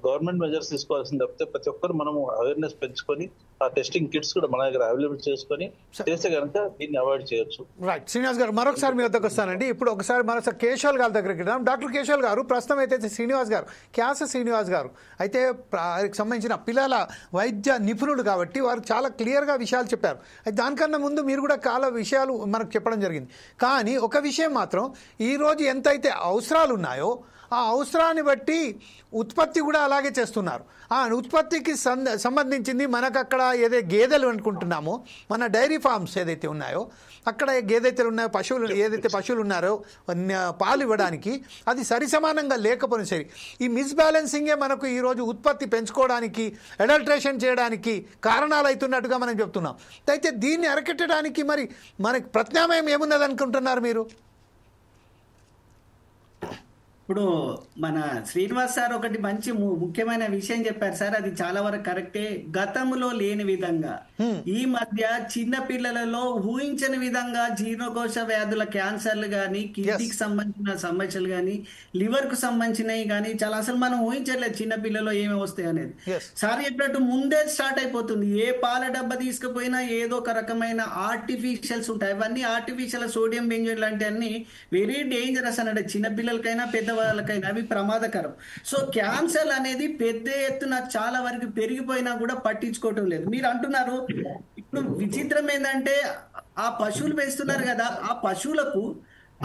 గవర్నమెంట్ మెజర్స్ తీసుకోవాల్సింది తప్పితే ప్రతి ఒక్కరు మనము అవేర్నెస్ పెంచుకొని ఆ టెస్టింగ్ కిట్స్ కూడా మన దగ్గర అవైలబుల్ చేసుకొని చేస్తే కనుక దీన్ని అవాయిడ్ చేయొచ్చు. రైట్ శ్రీనివాస్ గారు, మరొకసారి మీ వద్దకు వస్తానండి. ఇప్పుడు ఒకసారి మరోసారి కేశవ్ గారి దగ్గరికి వెళ్దాం. డాక్టర్ కేశవ్ గారు, ప్రస్తుతం అయితే శ్రీనివాస్ గారు, క్యాస శ్రీనివాస్ గారు అయితే సంబంధించిన పిల్లల వైద్య నిపుణుడు కాబట్టి వారు చాలా క్లియర్గా విషయాలు చెప్పారు. అయితే దానికన్నా ముందు మీరు కూడా చాలా విషయాలు మనకు చెప్పడం జరిగింది. కానీ ఒక విషయం మాత్రం, ఈరోజు ఎంతైతే అవసరాలు ఉన్నాయో ఆ అవసరాన్ని బట్టి ఉత్పత్తి కూడా అలాగే చేస్తున్నారు. ఆ ఉత్పత్తికి సంబంధించింది మనకు అక్కడ ఏదైతే గేదెలు అనుకుంటున్నామో, మన డైరీ ఫార్మ్స్ ఏదైతే ఉన్నాయో, అక్కడ ఏదైతే ఉన్నాయో పశువులు ఉన్నారో పాలు ఇవ్వడానికి అది సరిసమానంగా లేకపోయినా సరే ఈ మిస్బ్యాలెన్సింగే మనకు ఈరోజు ఉత్పత్తి పెంచుకోవడానికి, అడల్టరేషన్ చేయడానికి కారణాలు అవుతున్నట్టుగా మనం చెప్తున్నాం. అయితే దీన్ని అరికట్టడానికి మరి మనకి ప్రత్యామ్నాయం ఏమున్నది అనుకుంటున్నారు మీరు? ఇప్పుడు మన శ్రీనివాస్ సార్ ఒకటి మంచి ముఖ్యమైన విషయం చెప్పారు సార్, అది చాలా వరకు కరెక్టే. గతంలో లేని విధంగా ఈ మధ్య చిన్న పిల్లలలో ఊహించని విధంగా జీర్ణకోశ వ్యాధుల క్యాన్సర్లు కానీ, కిడ్నీకి సంబంధించిన సమస్యలు కానీ, లివర్ కు సంబంధించినవి కానీ చాలా అసలు మనం ఊహించలేదు చిన్న పిల్లలో ఏమి వస్తాయి అనేది. సార్ చెప్పినట్టు ముందే స్టార్ట్ అయిపోతుంది. ఏ పాల డబ్బా తీసుకుపోయినా ఏదో ఒక రకమైన ఆర్టిఫిషియల్స్ ఉంటాయి. అవన్నీ ఆర్టిఫిషియల్ సోడియం బెంజోయేట్ లాంటి అన్ని వెరీ డేంజరస్ అన్నట్టు, చిన్న పిల్లలకైనా పెద్ద వాళ్ళకైనా అవి ప్రమాదకరం. సో క్యాన్సర్ అనేది పెద్ద ఎత్తున చాలా వరకు పెరిగిపోయినా కూడా పట్టించుకోవటం లేదు. మీరు అంటున్నారు, ఇప్పుడు విచిత్రం ఏంటంటే ఆ పశువులు పెంచుతున్నారు కదా, ఆ పశువులకు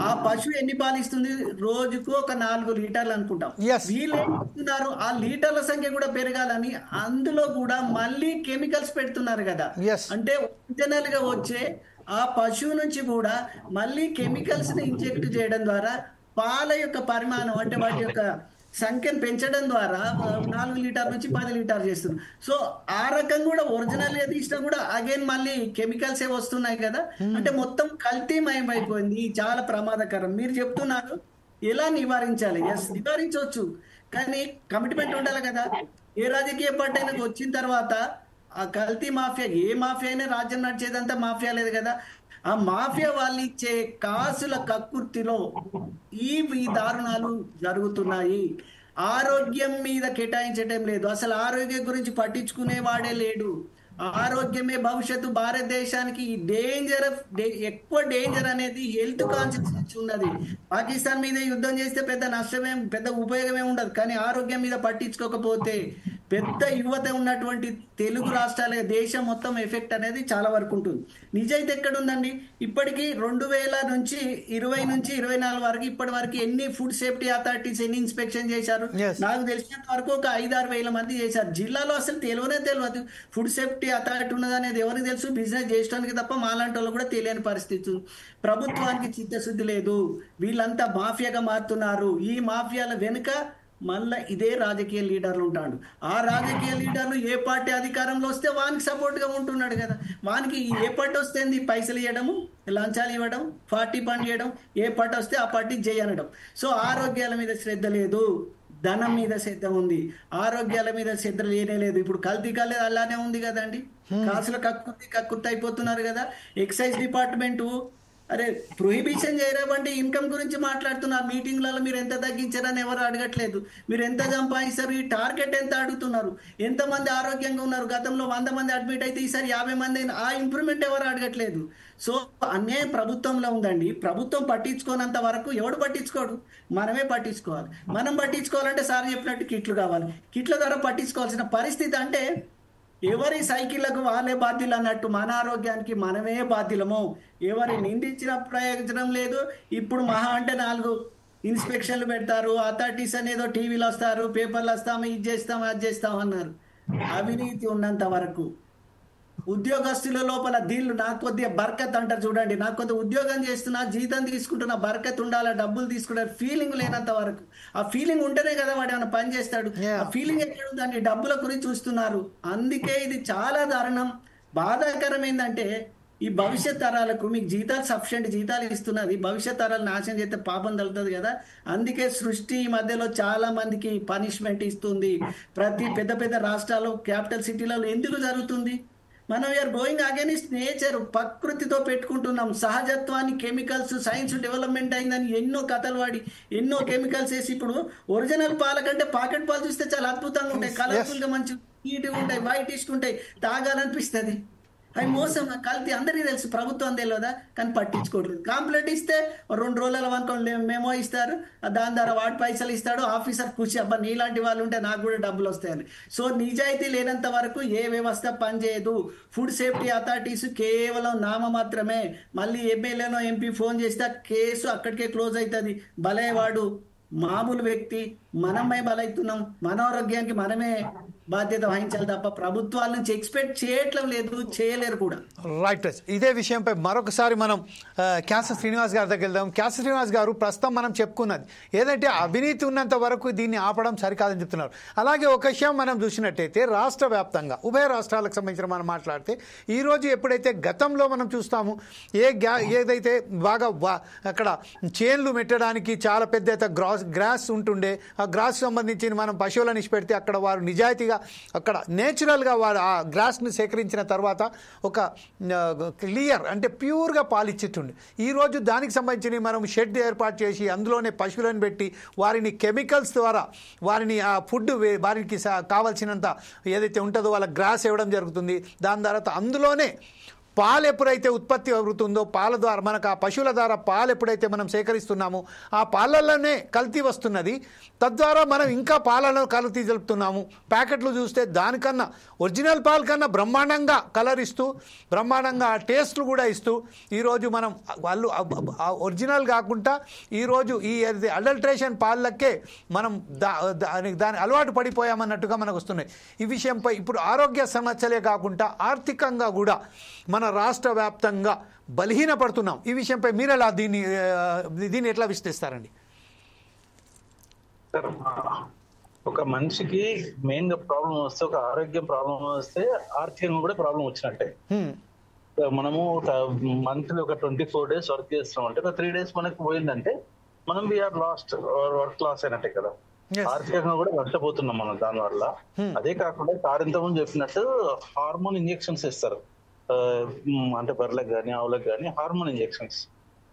ఆ పశువు ఎన్ని పాలు ఇస్తుంది? రోజుకు ఒక 4 లీటర్లు అనుకుంటాం. వీళ్ళు ఏం చేస్తున్నారు, ఆ లీటర్ల సంఖ్య కూడా పెరగాలని అందులో కూడా మళ్ళీ కెమికల్స్ పెడుతున్నారు కదా. అంటే ఒరిజినల్ గా వచ్చే ఆ పశువు నుంచి కూడా మళ్ళీ కెమికల్స్ ని ఇంజెక్ట్ చేయడం ద్వారా పాల యొక్క పరిమాణం, అంటే వాటి యొక్క సంఖ్యను పెంచడం ద్వారా 4 లీటర్ నుంచి 10 లీటర్ చేస్తున్నారు. సో ఆ రకం కూడా ఒరిజినల్ గా తీసినా కూడా అగైన్ మళ్ళీ కెమికల్స్ ఏ వస్తున్నాయి కదా. అంటే మొత్తం కల్తీమయం అయిపోయింది. చాలా ప్రమాదకరం. మీరు చెప్తున్నారు ఎలా నివారించాలి? ఎస్, నివారించవచ్చు, కానీ కమిట్మెంట్ ఉండాలి కదా. ఏ రాజకీయ పార్టీ అయినా వచ్చిన తర్వాత ఆ కల్తీ మాఫియా, ఏ మాఫియా అయినా రాజ్యం నడిచేదంతా మాఫియా లేదు కదా. ఆ మాఫియా వాళ్ళు ఇచ్చే కాసుల కక్కుర్తిలో ఈ దారుణాలు జరుగుతున్నాయి. ఆరోగ్యం మీద కేటాయించటం లేదు. అసలు ఆరోగ్యం గురించి పట్టించుకునే వాడే లేడు. ఆరోగ్యమే భవిష్యత్తు. భారతదేశానికి డేంజర్, ఎక్కువ డేంజర్ అనేది హెల్త్ కాన్షియస్ ఉన్నది. పాకిస్తాన్ మీద యుద్ధం చేస్తే పెద్ద నష్టమేం, పెద్ద ఉపయోగమే ఉండదు. కానీ ఆరోగ్యం మీద పట్టించుకోకపోతే పెద్ద యువత ఉన్నటువంటి తెలుగు రాష్ట్రాల దేశం మొత్తం ఎఫెక్ట్ అనేది చాలా వరకు ఉంటుంది. నిజాయితీ ఎక్కడ ఉందండి? ఇప్పటికీ 2000 నుంచి 20 నుంచి 24 వరకు ఇప్పటి వరకు ఎన్ని ఫుడ్ సేఫ్టీ అథారిటీస్ ఎన్ని ఇన్స్పెక్షన్ చేశారు? నాకు తెలిసినంత వరకు ఒక 5-6 వేల మంది చేశారు. జిల్లాలో అసలు తెలియదు ఫుడ్ సేఫ్టీ అథారిటీ ఉన్నది అనేది. ఎవరికి తెలుసు? బిజినెస్ చేయడానికి తప్ప మాలాంటి వాళ్ళు కూడా తెలియని పరిస్థితి. ప్రభుత్వానికి చిత్తశుద్ధి లేదు. వీళ్ళంతా మాఫియాగా మారుతున్నారు. ఈ మాఫియాల వెనుక మళ్ళా ఇదే రాజకీయ లీడర్లు ఉంటాడు. ఆ రాజకీయ లీడర్లు ఏ పార్టీ అధికారంలో వస్తే వానికి సపోర్ట్ గా ఉంటున్నాడు కదా. వానికి ఏ పార్టీ వస్తే పైసలు ఇవ్వడము, లంచాలు ఇవ్వడం, పార్టీ పని చేయడం, ఏ పార్టీ వస్తే ఆ పార్టీ చేయనడం. సో ఆరోగ్యాల మీద శ్రద్ధ లేదు, ధనం మీద శ్రద్ధ ఉంది, ఆరోగ్యాల మీద శ్రద్ధ లేనే లేదు. ఇప్పుడు కల్తీ కాలేదు అలానే ఉంది కదండి. కాసులు కక్కుర్తి అయిపోతున్నారు కదా. ఎక్సైజ్ డిపార్ట్మెంట్ అరే ప్రొహిబిషన్ చేయరాబంటే ఇన్కమ్ గురించి మాట్లాడుతున్నారు. మీటింగ్లలో మీరు ఎంత తగ్గించారని ఎవరు అడగట్లేదు. మీరు ఎంత సంపాదిస్తారు, ఈ టార్గెట్ ఎంత అడుగుతున్నారు, ఎంతమంది ఆరోగ్యంగా ఉన్నారు. గతంలో 100 మంది అడ్మిట్ అయితే ఈసారి 50 మంది అయినా ఆ ఇంప్రూవ్మెంట్ ఎవరు అడగట్లేదు. సో అన్యాయం ప్రభుత్వంలో ఉందండి. ప్రభుత్వం పట్టించుకోనంత వరకు ఎవడు పట్టించుకోడు, మనమే పట్టించుకోవాలి. మనం పట్టించుకోవాలంటే సార్ చెప్పినట్టు కిట్లు కావాలి. కిట్ల ద్వారా పట్టించుకోవాల్సిన పరిస్థితి. అంటే ఎవరి సైకిళ్లకు వాళ్ళే బాధ్యులు అన్నట్టు మన ఆరోగ్యానికి మనమే బాధ్యులము. ఎవరి నిందించిన ప్రయోజనం లేదు. ఇప్పుడు మహా అంటే 4 ఇన్స్పెక్షన్లు పెడతారు. అథారిటీస్ అనేదో టీవీలో వస్తారు, పేపర్లు వస్తాము, ఇది చేస్తాము అది చేస్తాం అన్నారు. అవినీతి ఉన్నంత వరకు ఉద్యోగస్తుల లోపల దీళ్ళు నాకు కొద్దిగా బర్కత్ అంటారు చూడండి. నాకు కొద్దిగా ఉద్యోగం చేస్తున్నా, జీతం తీసుకుంటున్నా, బర్కత్ ఉండాలా, డబ్బులు తీసుకుంటా ఫీలింగ్ లేనంత వరకు. ఆ ఫీలింగ్ ఉంటేనే కదా వాడు ఏమైనా పని చేస్తాడు. ఆ ఫీలింగ్ ఎక్కడ ఉందండి? డబ్బుల గురించి చూస్తున్నారు. అందుకే ఇది చాలా దారుణం. బాధాకరం ఏంటంటే ఈ భవిష్యత్ తరాలకు మీకు జీతాలు సఫిషియెంట్ జీతాలు ఇస్తున్నది, భవిష్యత్ తరాలు నాశనం చేస్తే పాపం తగులుతుంది కదా. అందుకే సృష్టి ఈ మధ్యలో చాలా మందికి పనిష్మెంట్ ఇస్తుంది. ప్రతి పెద్ద పెద్ద రాష్ట్రాల్లో, క్యాపిటల్ సిటీలలో ఎందుకు జరుగుతుంది? మనం వీఆర్ గోయింగ్ అగైనిస్ట్ నేచర్. ప్రకృతితో పెట్టుకుంటున్నాం. సహజత్వాన్ని కెమికల్స్, సైన్స్ డెవలప్మెంట్ అయిందని ఎన్నో కథలు వాడి ఎన్నో కెమికల్స్ వేసి ఇప్పుడు ఒరిజినల్ పాల కంటే పాకెట్ పాలు చూస్తే చాలా అద్భుతంగా ఉంటాయి, కలర్ఫుల్ గా మంచి నీట్గా ఉంటాయి, వైటిష్ ఉంటాయి, తాగాలనిపిస్తుంది. అవి మోసం, కల్తీ అందరికీ తెలుసు. ప్రభుత్వం తెలియదా? కానీ పట్టించుకోవట్లేదు. కాంప్లైంట్ ఇస్తే 2 రోజుల వరకు మెమో ఇస్తారు, దాని ద్వారా వాడి పైసలు ఇస్తాడు. ఆఫీసర్ ఖుషి, అబ్బా నీలాంటి వాళ్ళు ఉంటే నాకు కూడా డబ్బులు వస్తాయని. సో నిజాయితీ లేనంత వరకు ఏ వ్యవస్థ పనిచేయదు. ఫుడ్ సేఫ్టీ అథారిటీస్ కేవలం నామ మాత్రమే. మళ్ళీ ఎమ్మెల్యేనో ఎంపీ ఫోన్ చేస్తే కేసు అక్కడికే క్లోజ్ అవుతుంది. బలైవాడు మామూలు వ్యక్తి. మనమే బలవుతున్నాం. మన ఆరోగ్యానికి మనమే బాధ్యత వహించాలి తప్ప ప్రభుత్వాల నుంచి ఎక్స్పెక్ట్ చేయట్లేదు, లేదు, చేయలేరు కూడా. రైట్. ఇదే విషయంపై మరొకసారి మనం క్యాస శ్రీనివాస్ గారి దగ్గర వెళ్దాం. క్యాస శ్రీనివాస్ గారు, ప్రస్తుతం మనం చెప్పుకున్నది ఏదంటే అవినీతి ఉన్నంత వరకు దీన్ని ఆపడం సరికాదని చెప్తున్నారు. అలాగే ఒక విషయం మనం చూసినట్టయితే రాష్ట్ర వ్యాప్తంగా ఉభయ రాష్ట్రాలకు సంబంధించిన మనం మాట్లాడితే ఈరోజు ఎప్పుడైతే గతంలో మనం చూస్తాము ఏదైతే బాగా అక్కడ చేన్లు మెట్టడానికి చాలా పెద్ద గ్రాస్ ఉంటుండే, ఆ గ్రాస్ సంబంధించి మనం పశువులను ఇచ్చిపెడితే అక్కడ వారు నిజాయితీగా అక్కడ నేచురల్గా వారు ఆ గ్రాస్ని సేకరించిన తర్వాత ఒక క్లియర్ అంటే ప్యూర్గా పాలిచ్చేటుండే. ఈరోజు దానికి సంబంధించి మనం షెడ్ ఏర్పాటు చేసి అందులోనే పశువులను పెట్టి వారిని కెమికల్స్ ద్వారా వారిని ఆ ఫుడ్ వారికి కావాల్సినంత ఏదైతే ఉంటుందో వాళ్ళ గ్రాస్ ఇవ్వడం జరుగుతుంది. దాని తర్వాత అందులోనే పాలు ఎప్పుడైతే ఉత్పత్తి అవుతుందో పాల ద్వారా మనకు ఆ పశువుల ద్వారా పాలు ఎప్పుడైతే మనం సేకరిస్తున్నామో ఆ పాలల్లోనే కల్తీ వస్తున్నది. తద్వారా మనం ఇంకా పాలలో కల్తీ జరుపుతున్నాము. ప్యాకెట్లు చూస్తే దానికన్నా ఒరిజినల్ పాలు కన్నా బ్రహ్మాండంగా కలర్ ఇస్తూ బ్రహ్మాండంగా టేస్ట్లు కూడా ఇస్తూ ఈరోజు మనం వాళ్ళు ఒరిజినల్ కాకుండా ఈరోజు ఈ అడల్ట్రేషన్ పాలకే మనం దాని అలవాటు పడిపోయామన్నట్టుగా మనకు వస్తున్నాయి. ఈ విషయంపై ఇప్పుడు ఆరోగ్య సమస్యలే కాకుండా ఆర్థికంగా కూడా మన రాష్ట్ర వ్యాప్తంగా బలహీనపడుతున్నాం. ఈ విషయంపై మీరు ఎలా దీన్ని ఎట్లా విశ్లేషిస్తారండి? సార్, ఒక మనిషికి మెయిన్ గా ప్రాబ్లం వస్తే, ఒక ఆరోగ్యం ప్రాబ్లం వస్తే ఆర్థికంగా కూడా ప్రాబ్లం వచ్చినట్టే. మనము మంత్లీ ఒక 24 days వర్క్ చేస్తున్నాం అంటే ఒక 3 days మనకు పోయిందంటే మనం వీఆర్ లాస్ట్, వర్క్ లాస్ అయినట్టే కదా. ఆర్థికంగా కూడా నష్టపోతున్నాం మనం దాని వల్ల. అదే కాకుండా సార్ ఇంతకుముందు చెప్పినట్టు హార్మోన్ ఇంజెక్షన్స్ ఇస్తారు, అంటే బర్రెలకు కానీ ఆవులకు కానీ హార్మోన్ ఇంజెక్షన్స్.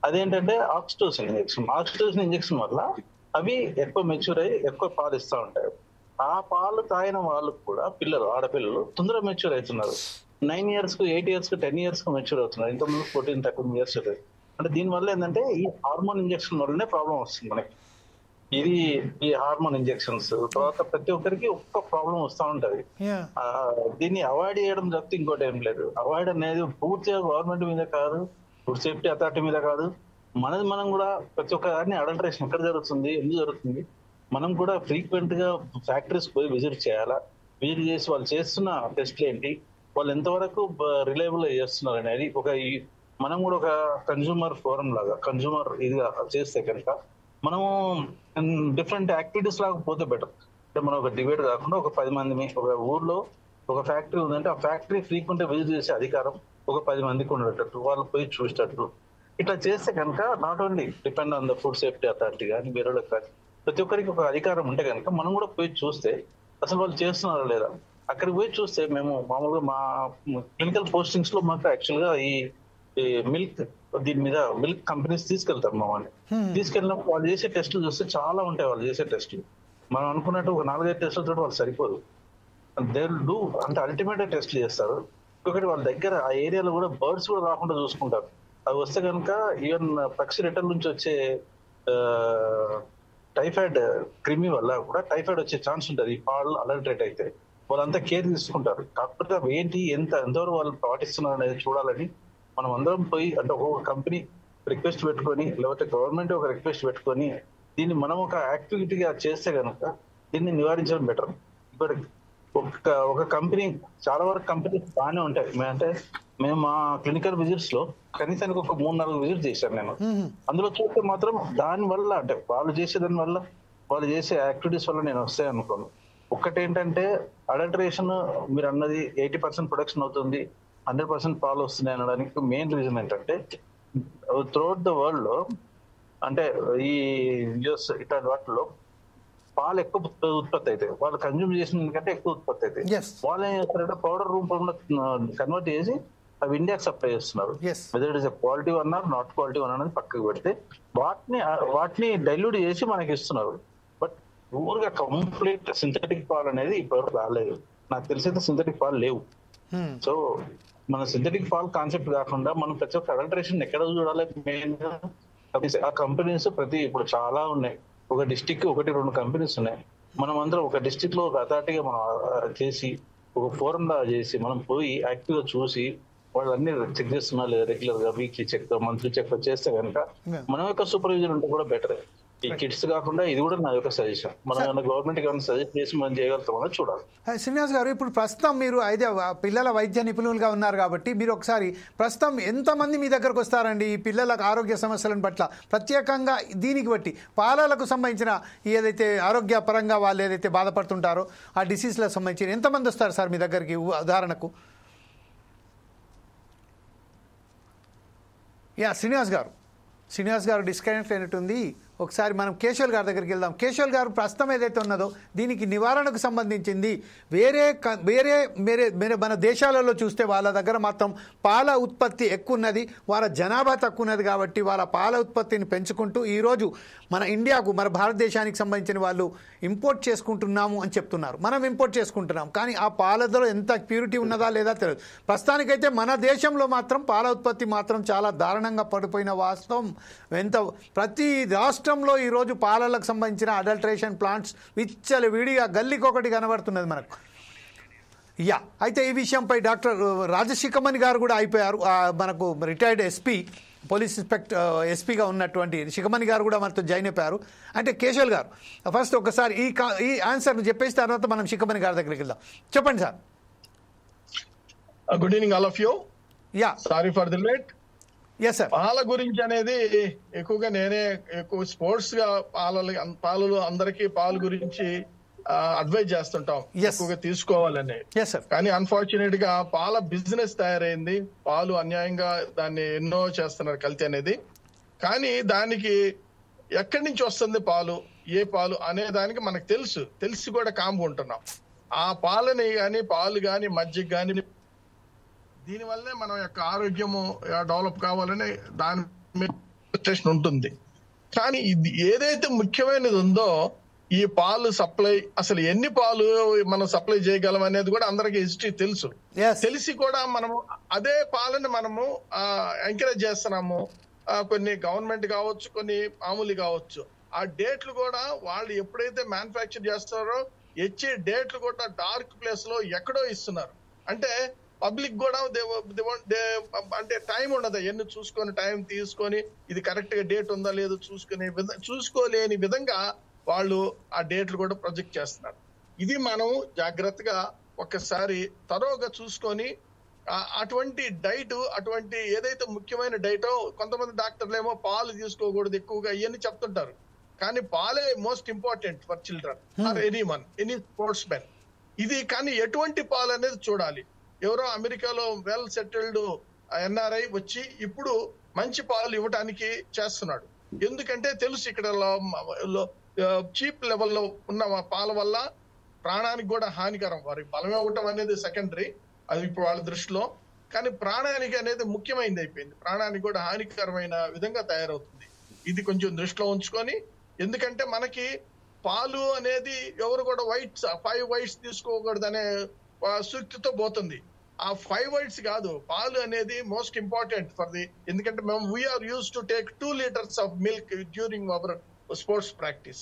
అదేంటంటే ఆక్సిటోసిన్ ఇంజెక్షన్. ఆక్సిటోసిన్ ఇంజెక్షన్ వల్ల అవి ఎక్కువ మెచ్యూర్ అయ్యి ఎక్కువ పాలు ఇస్తూ ఉంటాయి. ఆ పాలు తాగిన వాళ్ళకు కూడా పిల్లలు, ఆడపిల్లలు తొందరగా మెచ్యూర్ అవుతున్నారు. 9 years కు 8 years కు 10 years కు మెచ్యూర్ అవుతున్నారు. ఇంతకుముందు 14-13 years అవుతుంది. అంటే దీనివల్ల ఏంటంటే ఈ హార్మోన్ ఇంజెక్షన్ వల్లనే ప్రాబ్లం వస్తుంది మనకి. ఇది ఈ హార్మోన్ ఇంజెక్షన్స్ తర్వాత ప్రతి ఒక్కరికి ఒక్క ప్రాబ్లం వస్తూ ఉంటది. దీన్ని అవాయిడ్ చేయడం తప్పితే ఇంకోటి ఏం లేదు. అవాయిడ్ అనేది పూర్తిగా గవర్నమెంట్ మీద కాదు, ఫుడ్ సేఫ్టీ అథారిటీ మీద కాదు, మనది మనం కూడా ప్రతి ఒక్క దాన్ని అడల్టరేషన్ ఎక్కడ జరుగుతుంది, ఎందుకు జరుగుతుంది, మనం కూడా ఫ్రీక్వెంట్ గా ఫ్యాక్టరీస్ పోయి విజిట్ చేయాలా, విజిట్ చేసి వాళ్ళు చేస్తున్న టెస్ట్లు ఏంటి, వాళ్ళు ఎంతవరకు రిలయబుల్ చేస్తున్నారు అనేది మనం కూడా ఒక కన్జ్యూమర్ ఫోరం లాగా, కన్జ్యూమర్ ఇదిగా చేస్తే కనుక మనము డిఫరెంట్ యాక్టివిటీస్ లాగా పోతే బెటర్. అంటే మనం ఒక డిబేట్ కాకుండా ఒక 10 మంది, ఒక ఊర్లో ఒక ఫ్యాక్టరీ ఉందంటే ఆ ఫ్యాక్టరీ ఫ్రీక్వెంట్ విజిట్ చేసే అధికారం ఒక 10 మందికి ఉండేటట్టు, వాళ్ళు పోయి చూసేటట్టు ఇట్లా చేస్తే కనుక not only depend on the food safety authority కానీ వేరే కానీ ప్రతి ఒక్కరికి ఒక అధికారం ఉంటే కనుక మనం కూడా పోయి చూస్తే అసలు వాళ్ళు చేస్తున్నారా లేదా. అక్కడికి పోయి చూస్తే మేము మామూలుగా మా క్లినికల్ పోస్టింగ్స్ లో మాకు యాక్చువల్ గా ఈ మిల్క్, దీని మీద మిల్క్ కంపెనీస్ తీసుకెళ్తారు మమ్మల్ని. తీసుకెళ్ళినప్పుడు వాళ్ళు చేసే టెస్టులు చూస్తే చాలా ఉంటాయి. వాళ్ళు చేసే టెస్టులు మనం అనుకున్నట్టు ఒక 4-5 టెస్టులతో వాళ్ళు సరిపోదు. దే విల్ డూ అంటే అల్టిమేట్ టెస్ట్లు చేస్తారు. ఇంకొకటి వాళ్ళ దగ్గర ఆ ఏరియాలో కూడా బర్డ్స్ కూడా రాకుండా చూసుకుంటారు. అవి వస్తే కనుక ఈవెన్ పక్షి రెట్టల నుంచి వచ్చే టైఫాయిడ్ క్రిమి వల్ల కూడా టైఫాయిడ్ వచ్చే ఛాన్స్ ఉంటుంది ఈ పాలు అలర్టరేట్ అయితే. వాళ్ళంతా కేర్ తీసుకుంటారు. కాకపోతే అవి ఏంటి, ఎంతవరకు వాళ్ళు పాటిస్తున్నారు అనేది చూడాలని మనం అందరం పోయి, అంటే ఒక్కొక్క కంపెనీ రిక్వెస్ట్ పెట్టుకొని లేకపోతే గవర్నమెంట్ ఒక రిక్వెస్ట్ పెట్టుకొని దీన్ని మనం ఒక యాక్టివిటీగా చేస్తే కనుక దీన్ని నివారించడం బెటర్. ఇప్పుడు ఒక కంపెనీ, చాలా వరకు కంపెనీస్ బాగానే ఉంటాయి. అంటే మేము మా క్లినికల్ విజిట్స్ లో కనీసానికి ఒక 3-4 విజిట్ చేశాను నేను. అందులో చూస్తే మాత్రం దాని వల్ల, అంటే వాళ్ళు చేసే దాని వల్ల, వాళ్ళు చేసే యాక్టివిటీస్ వల్ల నేను వస్తాయి అనుకోను. ఒక్కటేంటంటే అడల్టరేషన్ మీరు అన్నది 80% ప్రొడక్షన్ అవుతుంది, 100% పాలు వస్తున్నాయి అనడానికి మెయిన్ రీజన్ ఏంటంటే త్రూఅవుట్ ద వరల్డ్ లో, అంటే ఈ యూఎస్ ఇట్లాంటి వాటిలో పాలు ఎక్కువ ఉత్పత్తి అవుతాయి. వాళ్ళు కన్జ్యూమ్ చేసిన కంటే ఎక్కువ ఉత్పత్తి అవుతాయి. వాళ్ళు ఏం చేస్తారంటే పౌడర్ రూపంలో కన్వర్ట్ చేసి అవి ఇండియాకి సప్లై చేస్తున్నారు. Whether it is quality one or not quality one అనేది పక్కకు పెడితే వాటిని డైల్యూట్ చేసి మనకి ఇస్తున్నారు. బట్ ఊరుగా కంప్లీట్ సింథటిక్ పాలు అనేది ఇప్పుడు రాలేదు. నాకు తెలిసి సింథటిక్ పాలు లేవు. సో మన సింథటిక్ పాల్ కాన్సెప్ట్ కాకుండా మనం ప్రతి ఒక్క అడల్టరేషన్ ఎక్కడ చూడాలి, మెయిన్ ఆ కంపెనీస్ ఇప్పుడు చాలా ఉన్నాయి. ఒక డిస్టిక్ 1-2 కంపెనీస్ ఉన్నాయి. మనం అందరం ఒక డిస్టిక్ లో ఒక అథారిటీగా మనం చేసి ఒక ఫోరం లా చేసి మనం పోయి యాక్టివ్ గా చూసి వాళ్ళు అన్ని చెక్ చేస్తున్నా లేదా, రెగ్యులర్ గా వీక్లీ చెక్, మంత్లీ చెక్ చేస్తే కనుక మనం యొక్క సూపర్విజన్ ఉంటే కూడా బెటర్. ఈ కిడ్స్ కాకుండా ఇది కూడా నా యొక్క సజెషన్. మనం గవర్నమెంట్ ఏమైనా సజెస్ట్ చేసి మనం చేయగలుగుతామో చూడాలి. శ్రీనివాస్ గారు, ఇప్పుడు ప్రస్తుతం మీరు పిల్లల వైద్య నిపుణులుగా ఉన్నారు కాబట్టి మీరు ఒకసారి ప్రస్తుతం ఎంతమంది మీ దగ్గరకు వస్తారండి ఈ పిల్లలకు ఆరోగ్య సమస్యలను పట్ల, ప్రత్యేకంగా దీనికి బట్టి పాలలకు సంబంధించిన ఏదైతే ఆరోగ్యపరంగా వాళ్ళు ఏదైతే బాధపడుతుంటారో ఆ డిసీజ్లకు సంబంధించిన ఎంతమంది వస్తారు సార్ మీ దగ్గరికి? ఉదాహరణకు శ్రీనివాస్ గారు డిస్కనెక్ట్ అయినట్టుంది. ఒకసారి మనం కేశవ్ గారి దగ్గరికి వెళ్దాం. కేశవ్ గారు, ప్రస్తుతం ఏదైతే ఉన్నదో దీనికి నివారణకు సంబంధించింది వేరే మన దేశాలలో చూస్తే వాళ్ళ దగ్గర మాత్రం పాల ఉత్పత్తి ఎక్కువ ఉన్నది, వాళ్ళ జనాభా తక్కువ ఉన్నది. కాబట్టి వాళ్ళ పాల ఉత్పత్తిని పెంచుకుంటూ ఈరోజు మన ఇండియాకు, మన భారతదేశానికి సంబంధించిన వాళ్ళు ఇంపోర్ట్ చేసుకుంటున్నాము అని చెప్తున్నారు. మనం ఇంపోర్ట్ చేసుకుంటున్నాం, కానీ ఆ పాలలో ఎంత ప్యూరిటీ ఉన్నదా లేదా తెలియదు. ప్రస్తుతానికైతే మన దేశంలో మాత్రం పాల ఉత్పత్తి మాత్రం చాలా దారుణంగా పడిపోయిన వాస్తవం. ప్రతి రాష్ట్రంలో ఈరోజు పాలలకు సంబంధించిన అడల్టరేషన్ ప్లాంట్స్ విడిగా గల్లీకొకటి కనబడుతున్నది మనకు. అయితే ఈ విషయంపై డాక్టర్ రాజశిఖమణి గారు కూడా అయిపోయారు. మనకు రిటైర్డ్ పోలీస్ ఎస్పీగా ఉన్నటువంటి శిఖమణి గారు కూడా మనతో జాయిన్ అయిపోయారు. అంటే కేశవ్ గారు, ఫస్ట్ ఒకసారి ఈ ఆన్సర్ను చెప్పేసిన తర్వాత మనం శిఖమణి గారి దగ్గరికి వెళ్దాం. చెప్పండి sir. Good evening all of you. Sorry for the late. Yes sir. పాల గురించి అనేది ఎక్కువగా నేనే ఎక్కువ స్పోర్ట్స్ గా పాలు అందరికీ పాలు గురించి అడ్వైజ్ చేస్తుంటాం, ఎక్కువగా తీసుకోవాలని. కానీ అన్ఫార్చునేట్ గా పాల బిజినెస్ తయారైంది. పాలు అన్యాయంగా దాన్ని ఎన్నో చేస్తున్నారు కల్తీ అనేది. కానీ దానికి ఎక్కడి నుంచి వస్తుంది పాలు, ఏ పాలు అనే దానికి మనకు తెలిసి కూడా కాంపు ఉంటున్నాం. ఆ పాలని గాని పాలు గాని మజ్జిగ గాని దీనివల్లే మన యొక్క ఆరోగ్యము డెవలప్ కావాలని దాని మీద ఉంటుంది. కానీ ఇది ఏదైతే ముఖ్యమైనది ఉందో ఈ పాలు సప్లై, అసలు ఎన్ని పాలు మనం సప్లై చేయగలం అనేది కూడా అందరికి హిస్టరీ తెలిసి కూడా మనము అదే పాలని మనము ఎంకరేజ్ చేస్తున్నాము. కొన్ని గవర్నమెంట్ కావచ్చు, కొన్ని మామూలు కావచ్చు. ఆ డేట్లు కూడా వాళ్ళు ఎప్పుడైతే మ్యానుఫ్యాక్చర్ చేస్తున్నారో ఇచ్చే డేట్లు కూడా డార్క్ ప్లేస్ లో ఎక్కడో ఇస్తున్నారు. అంటే పబ్లిక్ కూడా అంటే టైం ఉండదు, ఎన్ని చూసుకొని టైం తీసుకొని ఇది కరెక్ట్ గా డేట్ ఉందా లేదో చూసుకోలేని విధంగా వాళ్ళు ఆ డేట్లు కూడా ప్రొజెక్ట్ చేస్తున్నారు. ఇది మనం జాగ్రత్తగా ఒక్కసారి తరోగా చూసుకొని అటువంటి డైట్, అటువంటి ఏదైతే ముఖ్యమైన డైటో, కొంతమంది డాక్టర్లు ఏమో పాలు తీసుకోకూడదు ఎక్కువగా ఇవన్నీ చెప్తుంటారు. కానీ పాలే most important for children or any sports men. ఇది కానీ ఎటువంటి పాలు అనేది చూడాలి. ఎవరో అమెరికాలో వెల్ సెటిల్డ్ ఎన్ఆర్ఐ వచ్చి ఇప్పుడు మంచి పాలు ఇవ్వడానికి చేస్తున్నాడు. ఎందుకంటే తెలుసు ఇక్కడ చీప్ లెవెల్లో ఉన్న పాల వల్ల ప్రాణానికి కూడా హానికరం. వారి బలం ఇవ్వటం అనేది సెకండరీ, అది ఇప్పుడు వాళ్ళ దృష్టిలో. కానీ ప్రాణానికి అనేది ముఖ్యమైనది అయిపోయింది. ప్రాణానికి కూడా హానికరమైన విధంగా తయారవుతుంది. ఇది కొంచెం దృష్టిలో ఉంచుకొని, ఎందుకంటే మనకి పాలు అనేది ఎవరు కూడా 5 వైట్స్ తీసుకోకూడదు అనే సూక్తితో పోతుంది. ఆ 5 వైట్స్ కాదు, పాలు అనేది మోస్ట్ ఇంపార్టెంట్ ఫర్ ది. ఎందుకంటే మేము we are use to take 2 liters of milk during our sports practice.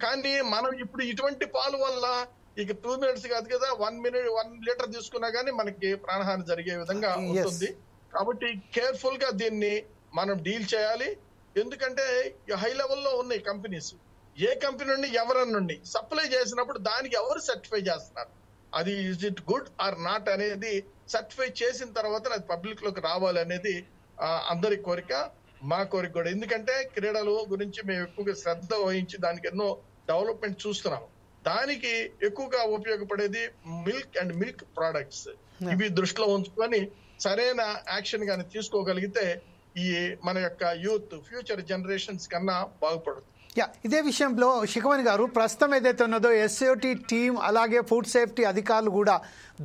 కానీ మనం ఇప్పుడు ఇటువంటి పాలు వల్ల ఇక 2 minutes కాదు కదా, 1 liter తీసుకున్నా గానీ మనకి ప్రాణహాని జరిగే విధంగా ఉంటుంది. కాబట్టి కేర్ఫుల్ గా దీన్ని మనం డీల్ చేయాలి. ఎందుకంటే హై లెవెల్లో ఉన్నాయి కంపెనీస్. ఏ కంపెనీ నుండి ఎవరన్నుండి సప్లై చేసినప్పుడు దానికి ఎవరు సర్టిఫై చేస్తున్నారు, అది is it good or not అనేది సర్టిఫై చేసిన తర్వాత అది పబ్లిక్ లోకి రావాలి అనేది అందరి కోరిక, మా కోరిక కూడా. ఎందుకంటే క్రీడలు గురించి మేము ఎక్కువగా శ్రద్ధ వహించి దానికి ఎన్నో డెవలప్మెంట్ చూస్తున్నాము. దానికి ఎక్కువగా ఉపయోగపడేది మిల్క్ అండ్ మిల్క్ ప్రొడక్ట్స్. ఇవి దృష్టిలో ఉంచుకొని సరైన యాక్షన్ గాని తీసుకోగలిగితే ఈ మన యొక్క యూత్ ఫ్యూచర్ జనరేషన్స్ కన్నా బాగుపడుతుంది. ఇదే విషయంలో శిఖమణి గారు, ప్రస్తుతం ఏదైతే ఉన్నదో SOT టీం అలాగే ఫుడ్ సేఫ్టీ అధికారులు కూడా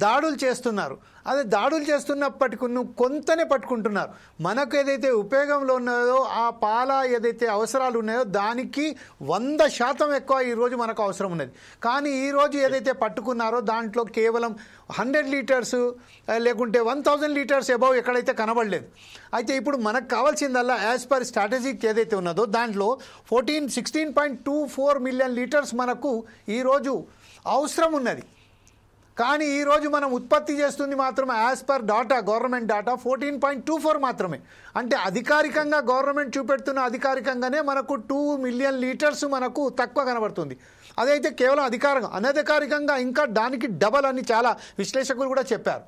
దాడులు చేస్తున్నారు. అదే దాడులు చేస్తున్నప్పటికీ కొంతనే పట్టుకుంటున్నారు. మనకు ఏదైతే ఉపయోగంలో ఉన్నదో ఆ పాల ఏదైతే అవసరాలు ఉన్నాయో దానికి 100% ఎక్కువ ఈరోజు మనకు అవసరం ఉన్నది. కానీ ఈరోజు ఏదైతే పట్టుకున్నారో దాంట్లో కేవలం 100 liters లేకుంటే 1000 liters అబౌవ్ ఎక్కడైతే కనబడలేదు. అయితే ఇప్పుడు మనకు కావాల్సిందల్లా యాజ్ పర్ స్ట్రాటజిక్ ఏదైతే ఉన్నదో దాంట్లో 16.24 million liters మనకు ఈరోజు అవసరం ఉన్నది. కానీ ఈరోజు మనం ఉత్పత్తి చేస్తుంది మాత్రం as per data, government data 14.24 మాత్రమే. అంటే అధికారికంగా గవర్నమెంట్ చూపెడుతున్న అధికారికంగానే మనకు 2 million liters మనకు తక్కువ కనబడుతుంది. అదైతే కేవలం అధికారంగా, అనధికారికంగా ఇంకా దానికి డబల్ అని చాలా విశ్లేషకులు కూడా చెప్పారు.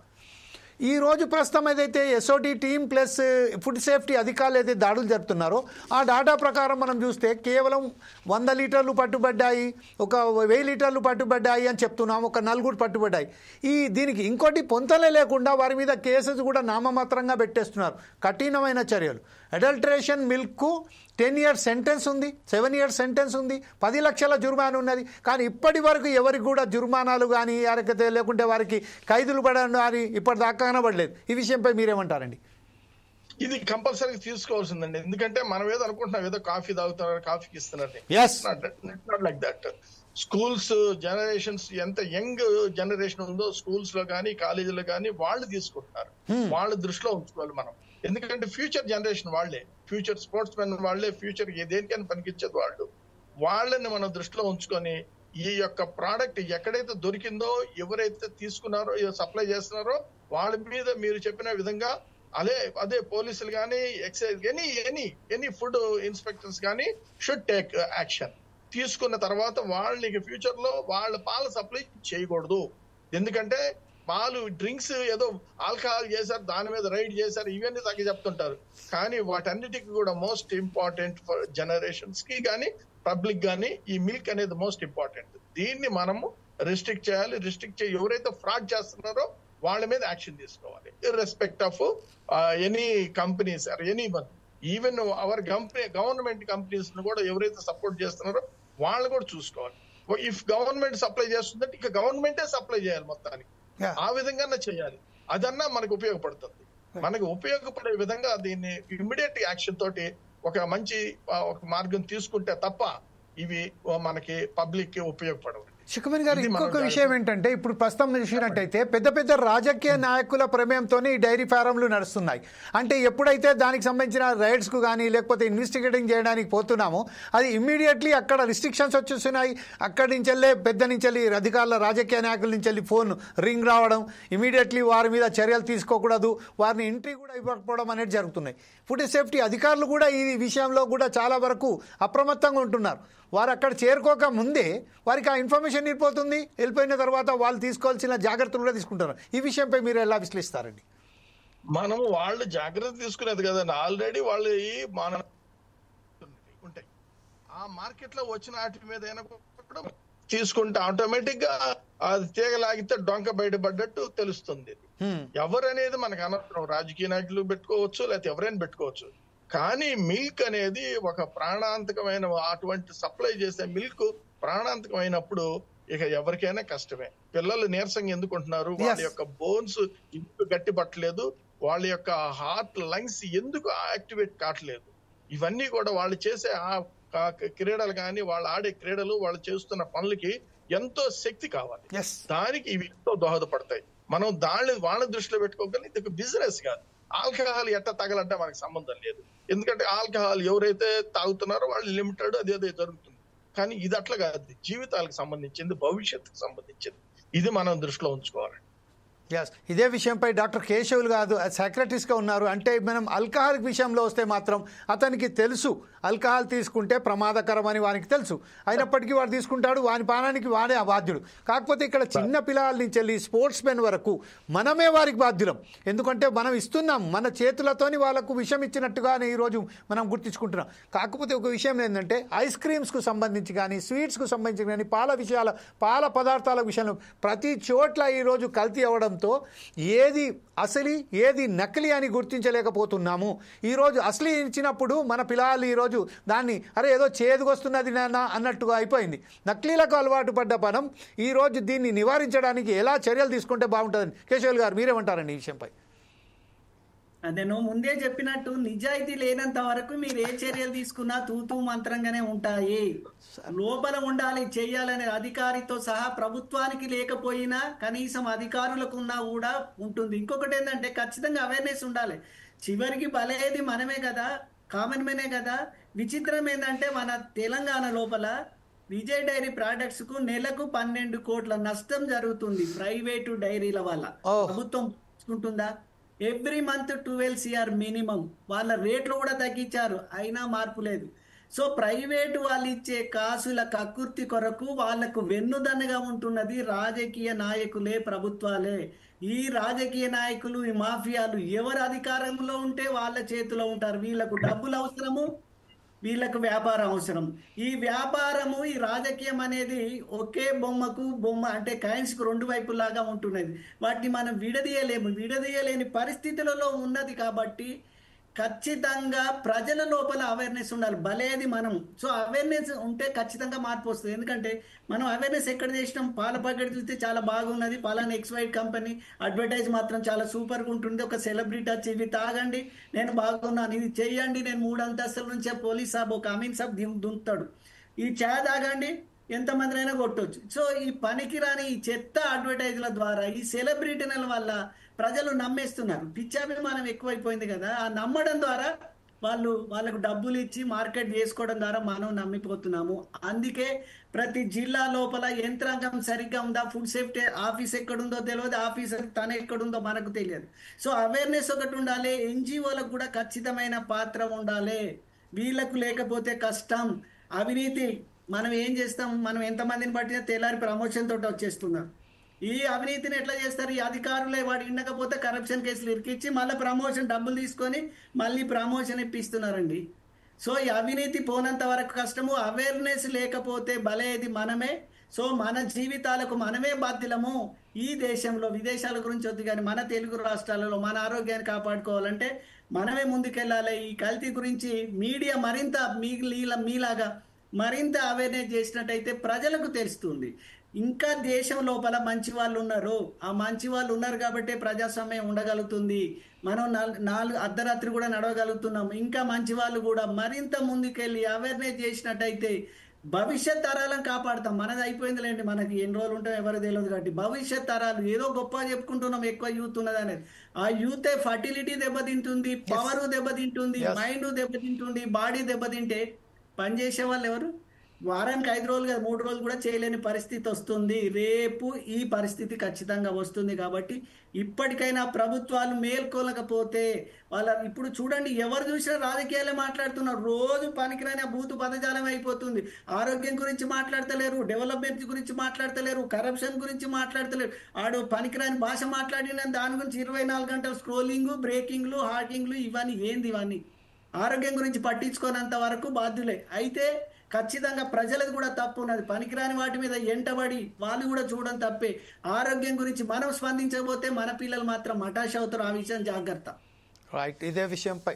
ఈరోజు ప్రస్తుతం ఏదైతే SOT team plus food safety అధికారులు అయితే దాడులు జరుపుతున్నారో ఆ డాటా ప్రకారం మనం చూస్తే కేవలం 100 లీటర్లు పట్టుబడ్డాయి, ఒక 1000 లీటర్లు పట్టుబడ్డాయి అని చెప్తున్నాం, ఒక 4 పట్టుబడ్డాయి. దీనికి ఇంకోటి పొంతలే లేకుండా వారి మీద కేసెస్ కూడా నామమాత్రంగా పెట్టేస్తున్నారు. కఠినమైన చర్యలు. అడల్టరేషన్ మిల్క్కు 10 years సెంటెన్స్ ఉంది, 7 years సెంటెన్స్ ఉంది, 10 లక్షల జుర్మానా ఉన్నది. కానీ ఇప్పటి వరకు ఎవరికి కూడా జుర్మానాలు కానీ లేకుంటే వారికి ఖైదులు పడడం కానీ ఇప్పటిదాకా కనబడలేదు. ఈ విషయంపై మీరేమంటారండి? ఇది కంపల్సరీ తీసుకోవాల్సిందండి. ఎందుకంటే మనం ఏదో అనుకుంటున్నాం, ఏదో కాఫీ తాగుతున్నారు, కాఫీకి ఇస్తున్నారు. Not like that. Schools generations ఎంత యంగ్ జనరేషన్ ఉందో స్కూల్స్ లో కానీ కాలేజీలో కానీ వాళ్ళు తీసుకుంటున్నారు. వాళ్ళ దృష్టిలో ఉంచుకోవాలి మనం. ఎందుకంటే ఫ్యూచర్ జనరేషన్ వాళ్ళే, ఫ్యూచర్ స్పోర్ట్స్ మెన్ వాళ్ళే, ఫ్యూచర్ దేనికైనా పనికిచ్చేది వాళ్ళు. వాళ్ళని మనం దృష్టిలో ఉంచుకొని ఈ యొక్క ప్రోడక్ట్ ఎక్కడైతే దొరికిందో, ఎవరైతే తీసుకున్నారో, సప్లై చేస్తున్నారో వాళ్ళ మీద మీరు చెప్పిన విధంగా అదే పోలీసులు కానీ ఎక్సైజ్ ఎనీ ఫుడ్ ఇన్స్పెక్టర్స్ కానీ షుడ్ టేక్ యాక్షన్. తీసుకున్న తర్వాత వాళ్ళని ఫ్యూచర్ లో వాళ్ళ పాల సప్లై చేయకూడదు. ఎందుకంటే పాలు డ్రింక్స్ ఏదో ఆల్కహాల్ చేశారు, దాని మీద రైడ్ చేశారు, ఇవన్నీ తగ్గి చెప్తుంటారు. కానీ వాటన్నిటికీ కూడా మోస్ట్ ఇంపార్టెంట్ ఫర్ జనరేషన్స్ కి కానీ పబ్లిక్ కానీ ఈ మిల్క్ అనేది మోస్ట్ ఇంపార్టెంట్. దీన్ని మనము రిస్ట్రిక్ట్ చేయాలి. రిస్ట్రిక్ట్ చేసి ఎవరైతే ఫ్రాడ్ చేస్తున్నారో వాళ్ళ మీద యాక్షన్ తీసుకోవాలి, irrespect of any companies or any one. Even our government companies ను కూడా ఎవరైతే సపోర్ట్ చేస్తున్నారో వాళ్ళు కూడా చూసుకోవాలి. ఇఫ్ గవర్నమెంట్ సప్లై చేస్తుందంటే ఇక గవర్నమెంటే సప్లై చేయాలి మొత్తానికి, ఆ విధంగా చేయాలి. అదన్నా మనకు ఉపయోగపడుతుంది. మనకు ఉపయోగపడే విధంగా దీన్ని ఇమ్మీడియట్ యాక్షన్ తోటి ఒక మంచి ఒక మార్గం తీసుకుంటే తప్ప ఇవి మనకి పబ్లిక్ కి ఉపయోగపడవు. శుకమణి గారు, ఇంకొక విషయం ఏంటంటే ఇప్పుడు ప్రస్తుతం చూసినట్టయితే పెద్ద పెద్ద రాజకీయ నాయకుల ప్రమేయంతోనే ఈ డైరీ ఫారంలు నడుస్తున్నాయి. అంటే ఎప్పుడైతే దానికి సంబంధించిన రైడ్స్కు కానీ లేకపోతే ఇన్వెస్టిగేటింగ్ చేయడానికి పోతున్నామో అది ఇమ్మీడియట్లీ అక్కడ రిస్ట్రిక్షన్స్ వచ్చేస్తున్నాయి. అక్కడి నుంచి వెళ్ళే పెద్ద నుంచి వెళ్ళి అధికారుల రాజకీయ నాయకుల నుంచి వెళ్ళి ఫోన్ రింగ్ రావడం, ఇమీడియట్లీ వారి మీద చర్యలు తీసుకోకూడదు, వారిని ఎంట్రీ కూడా ఇవ్వకపోవడం అనేది జరుగుతున్నాయి. ఫుడ్ సేఫ్టీ అధికారులు కూడా ఈ విషయంలో కూడా చాలా వరకు అప్రమత్తంగా ఉంటున్నారు. వారు అక్కడ చేరుకోక ముందే వారికి ఆ ఇన్ఫర్మేషన్ వెళ్ళిపోతుంది, వెళ్ళిపోయిన తర్వాత వాళ్ళు తీసుకోవాల్సిన జాగ్రత్తలు కూడా తీసుకుంటారు. ఈ విషయంపై మీరు ఎలా విశ్లేషిస్తారండి? మనము వాళ్ళు జాగ్రత్త తీసుకునేది కదండి, ఆల్రెడీ వాళ్ళు మన ఉంటాయి ఆ మార్కెట్ లో వచ్చిన వాటి మీద తీసుకుంటే ఆటోమేటిక్ గా అది తీగలాగితే డొంక బయటపడ్డట్టు తెలుస్తుంది. ఎవరనేది మనకు అనవసరం, రాజకీయ నాయకులు పెట్టుకోవచ్చు లేకపోతే ఎవరైనా పెట్టుకోవచ్చు. కానీ మిల్క్ అనేది ఒక ప్రాణాంతకమైన, అటువంటి సప్లై చేసే మిల్క్ ప్రాణాంతకమైనప్పుడు ఇక ఎవరికైనా కష్టమే. పిల్లలు నీరసంగా ఎందుకు ఉంటున్నారు, వాళ్ళ యొక్క బోన్స్ ఎందుకు గట్టి పట్టలేదు, వాళ్ళ యొక్క హార్ట్ లంగ్స్ ఎందుకు యాక్టివేట్ కావట్లేదు, ఇవన్నీ కూడా వాళ్ళు చేసే క్రీడలు కానీ వాళ్ళు ఆడే క్రీడలు వాళ్ళు చేస్తున్న పనులకి ఎంతో శక్తి కావాలి. దానికి ఇవి ఎంతో దోహదపడతాయి. మనం వాళ్ళ దృష్టిలో పెట్టుకోగలి, ఇది బిజినెస్ కాదు. ఆల్కహాల్ ఎట్లా తగలంటే మనకు సంబంధం లేదు. ఎందుకంటే ఆల్కహాల్ ఎవరైతే తాగుతున్నారో వాళ్ళు లిమిటెడ్ అదేదో జరుగుతుంది. కానీ ఇది అట్లా కాదు, జీవితాలకు సంబంధించింది, భవిష్యత్తుకు సంబంధించింది. ఇది మనం దృష్టిలో ఉంచుకోవాలి. ఇదే విషయంపై డాక్టర్ కేశవులు గారు సెక్రటరీస్గా ఉన్నారు. అంటే మనం ఆల్కహాల్ విషయంలో వస్తే మాత్రం అతనికి తెలుసు ఆల్కహాల్ తీసుకుంటే ప్రమాదకరం అని వానికి తెలుసు, అయినప్పటికీ వాడు తీసుకుంటాడు, వాని పానానికి వాడే బాధ్యుడు. కాకపోతే ఇక్కడ చిన్న పిల్లల నుంచి వెళ్ళి స్పోర్ట్స్ మెన్ వరకు మనమే వారికి బాధ్యులం. ఎందుకంటే మనం ఇస్తున్నాం, మన చేతులతోని వాళ్ళకు విషయం ఇచ్చినట్టుగానే ఈరోజు మనం గుర్తించుకుంటున్నాం. కాకపోతే ఒక విషయం ఏంటంటే ఐస్ క్రీమ్స్కు సంబంధించి కానీ స్వీట్స్కు సంబంధించి కానీ పాల పదార్థాల విషయంలో ప్రతి చోట్ల ఈరోజు కల్తీ అవ్వడంతో ఏది అసలు ఏది నకిలీ అని గుర్తించలేకపోతున్నాము. ఈరోజు అసలు ఇచ్చినప్పుడు మన పిల్లలు ఈరోజు దాన్ని అరే ఏదో చేదుకొస్తున్నది నాన్న అన్నట్టుగా అయిపోయింది. నకిలీలకు అలవాటు పడ్డ మనం ఈరోజు దీన్ని నివారించడానికి ఎలా చర్యలు తీసుకుంటే బాగుంటుందని కేశవులు గారు మీరేమంటారండి ఈ విషయంపై? అదే నువ్వు ముందే చెప్పినట్టు నిజాయితీ లేనంత వరకు మీరు ఏ చర్యలు తీసుకున్నా తూతూ మంత్రంగానే ఉంటాయి. లోపల ఉండాలి, చెయ్యాలనే అధికారితో సహా ప్రభుత్వానికి లేకపోయినా కనీసం అధికారులకు ఉన్నా కూడా ఉంటుంది. ఇంకొకటి ఏంటంటే ఖచ్చితంగా అవేర్నెస్ ఉండాలి. చివరికి బలేది మనమే కదా, కామన్ మెనే కదా. విచిత్రం ఏంటంటే మన తెలంగాణ లోపల విజయ్ డైరీ ప్రాడక్ట్స్ కు నెలకు 12 కోట్ల నష్టం జరుగుతుంది ప్రైవేటు డైరీల వల్ల. ప్రభుత్వం తీసుకుంటుందా? Every month 12 CR minimum. వాళ్ళ రేట్లు కూడా తగ్గించారు, అయినా మార్పు లేదు. సో ప్రైవేటు వాళ్ళు ఇచ్చే కాసుల కక్కుర్తి కొరకు వాళ్లకు వెన్నుదన్నుగా ఉంటున్నది రాజకీయ నాయకులే, ప్రభుత్వాలే. ఈ రాజకీయ నాయకులు, ఈ మాఫియాలు ఎవరు అధికారంలో ఉంటే వాళ్ళ చేతిలో ఉంటారు. వీళ్ళకు డబ్బులు అవసరము, వీళ్ళకు వ్యాపారం అవసరం. ఈ వ్యాపారము, ఈ రాజకీయం అనేది ఒకే బొమ్మ అంటే కాయిన్స్ కు 2 వైపులాగా ఉంటున్నది. వాటిని మనం విడదీయలేని పరిస్థితులలో ఉన్నది. కాబట్టి ఖచ్చితంగా ప్రజల లోపల అవేర్నెస్ ఉండాలి. భలేది మనం. సో అవేర్నెస్ ఉంటే ఖచ్చితంగా మార్పు వస్తుంది. ఎందుకంటే మనం అవేర్నెస్ ఎక్కడ చేసినాం, పాల ప్యాకెట్ చూస్తే చాలా బాగున్నది, పలానా XY కంపెనీ అడ్వర్టైజ్ మాత్రం చాలా సూపర్గా ఉంటుంది, ఒక సెలబ్రిటీ వచ్చి ఇవి తాగండి నేను బాగున్నాను, ఇది చెయ్యండి, నేను 3 అంతస్తుల నుంచే పోలీస్ సాబ్ ఒక అమీన్ సాబ్ దుంతాడు, ఈ చాయ్ తాగండి ఎంతమందినైనా కొట్టవచ్చు. సో ఈ పనికిరాని ఈ చెత్త అడ్వర్టైజ్ల ద్వారా, ఈ సెలబ్రిటీల వల్ల ప్రజలు నమ్మేస్తున్నారు. పిచ్చాభిమానం ఎక్కువైపోయింది కదా. ఆ నమ్మడం ద్వారా వాళ్ళకు డబ్బులు ఇచ్చి మార్కెట్ చేసుకోవడం ద్వారా మనం నమ్మిపోతున్నాము. అందుకే ప్రతి జిల్లా లోపల యంత్రాంగం సరిగ్గా ఉందా, ఫుడ్ సేఫ్టీ ఆఫీస్ ఎక్కడుందో తెలియదు, ఆఫీసర్ తను ఎక్కడుందో మనకు తెలియదు. సో అవేర్నెస్ ఒకటి ఉండాలి. NGOలకు కూడా ఖచ్చితమైన పాత్ర ఉండాలి. వీళ్ళకు లేకపోతే కష్టం. అవినీతి మనం ఏం చేస్తాం, మనం ఎంతమందిని పట్టినా తెల్లారి ప్రమోషన్ తోటి వచ్చేస్తున్నాం. ఈ అవినీతిని ఎట్లా చేస్తారు? ఈ అధికారులే వాడు ఉండకపోతే కరప్షన్ కేసులు ఇరికిచ్చి మళ్ళీ ప్రమోషన్ డబ్బులు తీసుకొని మళ్ళీ ప్రమోషన్ ఇప్పిస్తున్నారండి. సో ఈ అవినీతి పోనంత వరకు కష్టము. అవేర్నెస్ లేకపోతే బలేది మనమే. సో మన జీవితాలకు మనమే బాధ్యులము. ఈ దేశంలో విదేశాల గురించి వద్దు కానీ మన తెలుగు రాష్ట్రాలలో మన ఆరోగ్యాన్ని కాపాడుకోవాలంటే మనమే ముందుకెళ్ళాలి. ఈ కల్తీ గురించి మీడియా మరింత మీలాగా మరింత అవేర్నెస్ చేసినట్టయితే ప్రజలకు తెలుస్తుంది. ఇంకా దేశం లోపల మంచి వాళ్ళు ఉన్నారు. ఆ మంచి వాళ్ళు ఉన్నారు కాబట్టి ప్రజాస్వామ్యం ఉండగలుగుతుంది. మనం 4 అర్ధరాత్రి కూడా నడవగలుగుతున్నాం. ఇంకా మంచి వాళ్ళు కూడా మరింత ముందుకెళ్ళి అవేర్నెస్ చేసినట్టయితే భవిష్యత్ తరాలను కాపాడుతాం. మనది అయిపోయిందిలేండి, మనకి ఎన్ని రోజులు ఉంటాం ఎవరు తెలియదు. కాబట్టి భవిష్యత్ తరాలు ఏదో గొప్ప చెప్పుకుంటున్నాం, ఎక్కువ యూత్ ఉన్నది అనేది. ఆ యూతే ఫర్టిలిటీ దెబ్బతింటుంది, పవర్ దెబ్బతింటుంది, మైండ్ దెబ్బతింటుంది. బాడీ దెబ్బతింటే పనిచేసే వాళ్ళు ఎవరు? వారానికి 5 రోజులు కదా 3 రోజులు కూడా చేయలేని పరిస్థితి వస్తుంది. రేపు ఈ పరిస్థితి ఖచ్చితంగా వస్తుంది. కాబట్టి ఇప్పటికైనా ప్రభుత్వాలు మేల్కొనకపోతే ఇప్పుడు చూడండి, ఎవరు చూసినా రాజకీయాలే మాట్లాడుతున్నారు. రోజు పనికిరాని భూతు పదజాలం అయిపోతుంది. ఆరోగ్యం గురించి మాట్లాడతలేరు, డెవలప్మెంట్ గురించి మాట్లాడతలేరు, కరప్షన్ గురించి మాట్లాడతలేరు. ఆడు పనికిరాని భాష మాట్లాడిన దాని గురించి 24 గంటలు స్క్రోలింగ్, బ్రేకింగ్లు, హాకింగ్లు, ఇవన్నీ ఏంది? ఇవన్నీ ఆరోగ్యం గురించి పట్టించుకోనంత వరకు బాధ్యులే. అయితే ఖచ్చితంగా ప్రజలకు కూడా తప్పు ఉన్నది. పనికిరాని వాటి మీద ఎంటబడి వాళ్ళు కూడా చూడడం తప్పే. ఆరోగ్యం గురించి మనం స్పందించకపోతే మన పిల్లలు మాత్రం మటాష్ అవుతారు. ఆ విషయం జాగ్రత్త. రైట్. ఇదే విషయంపై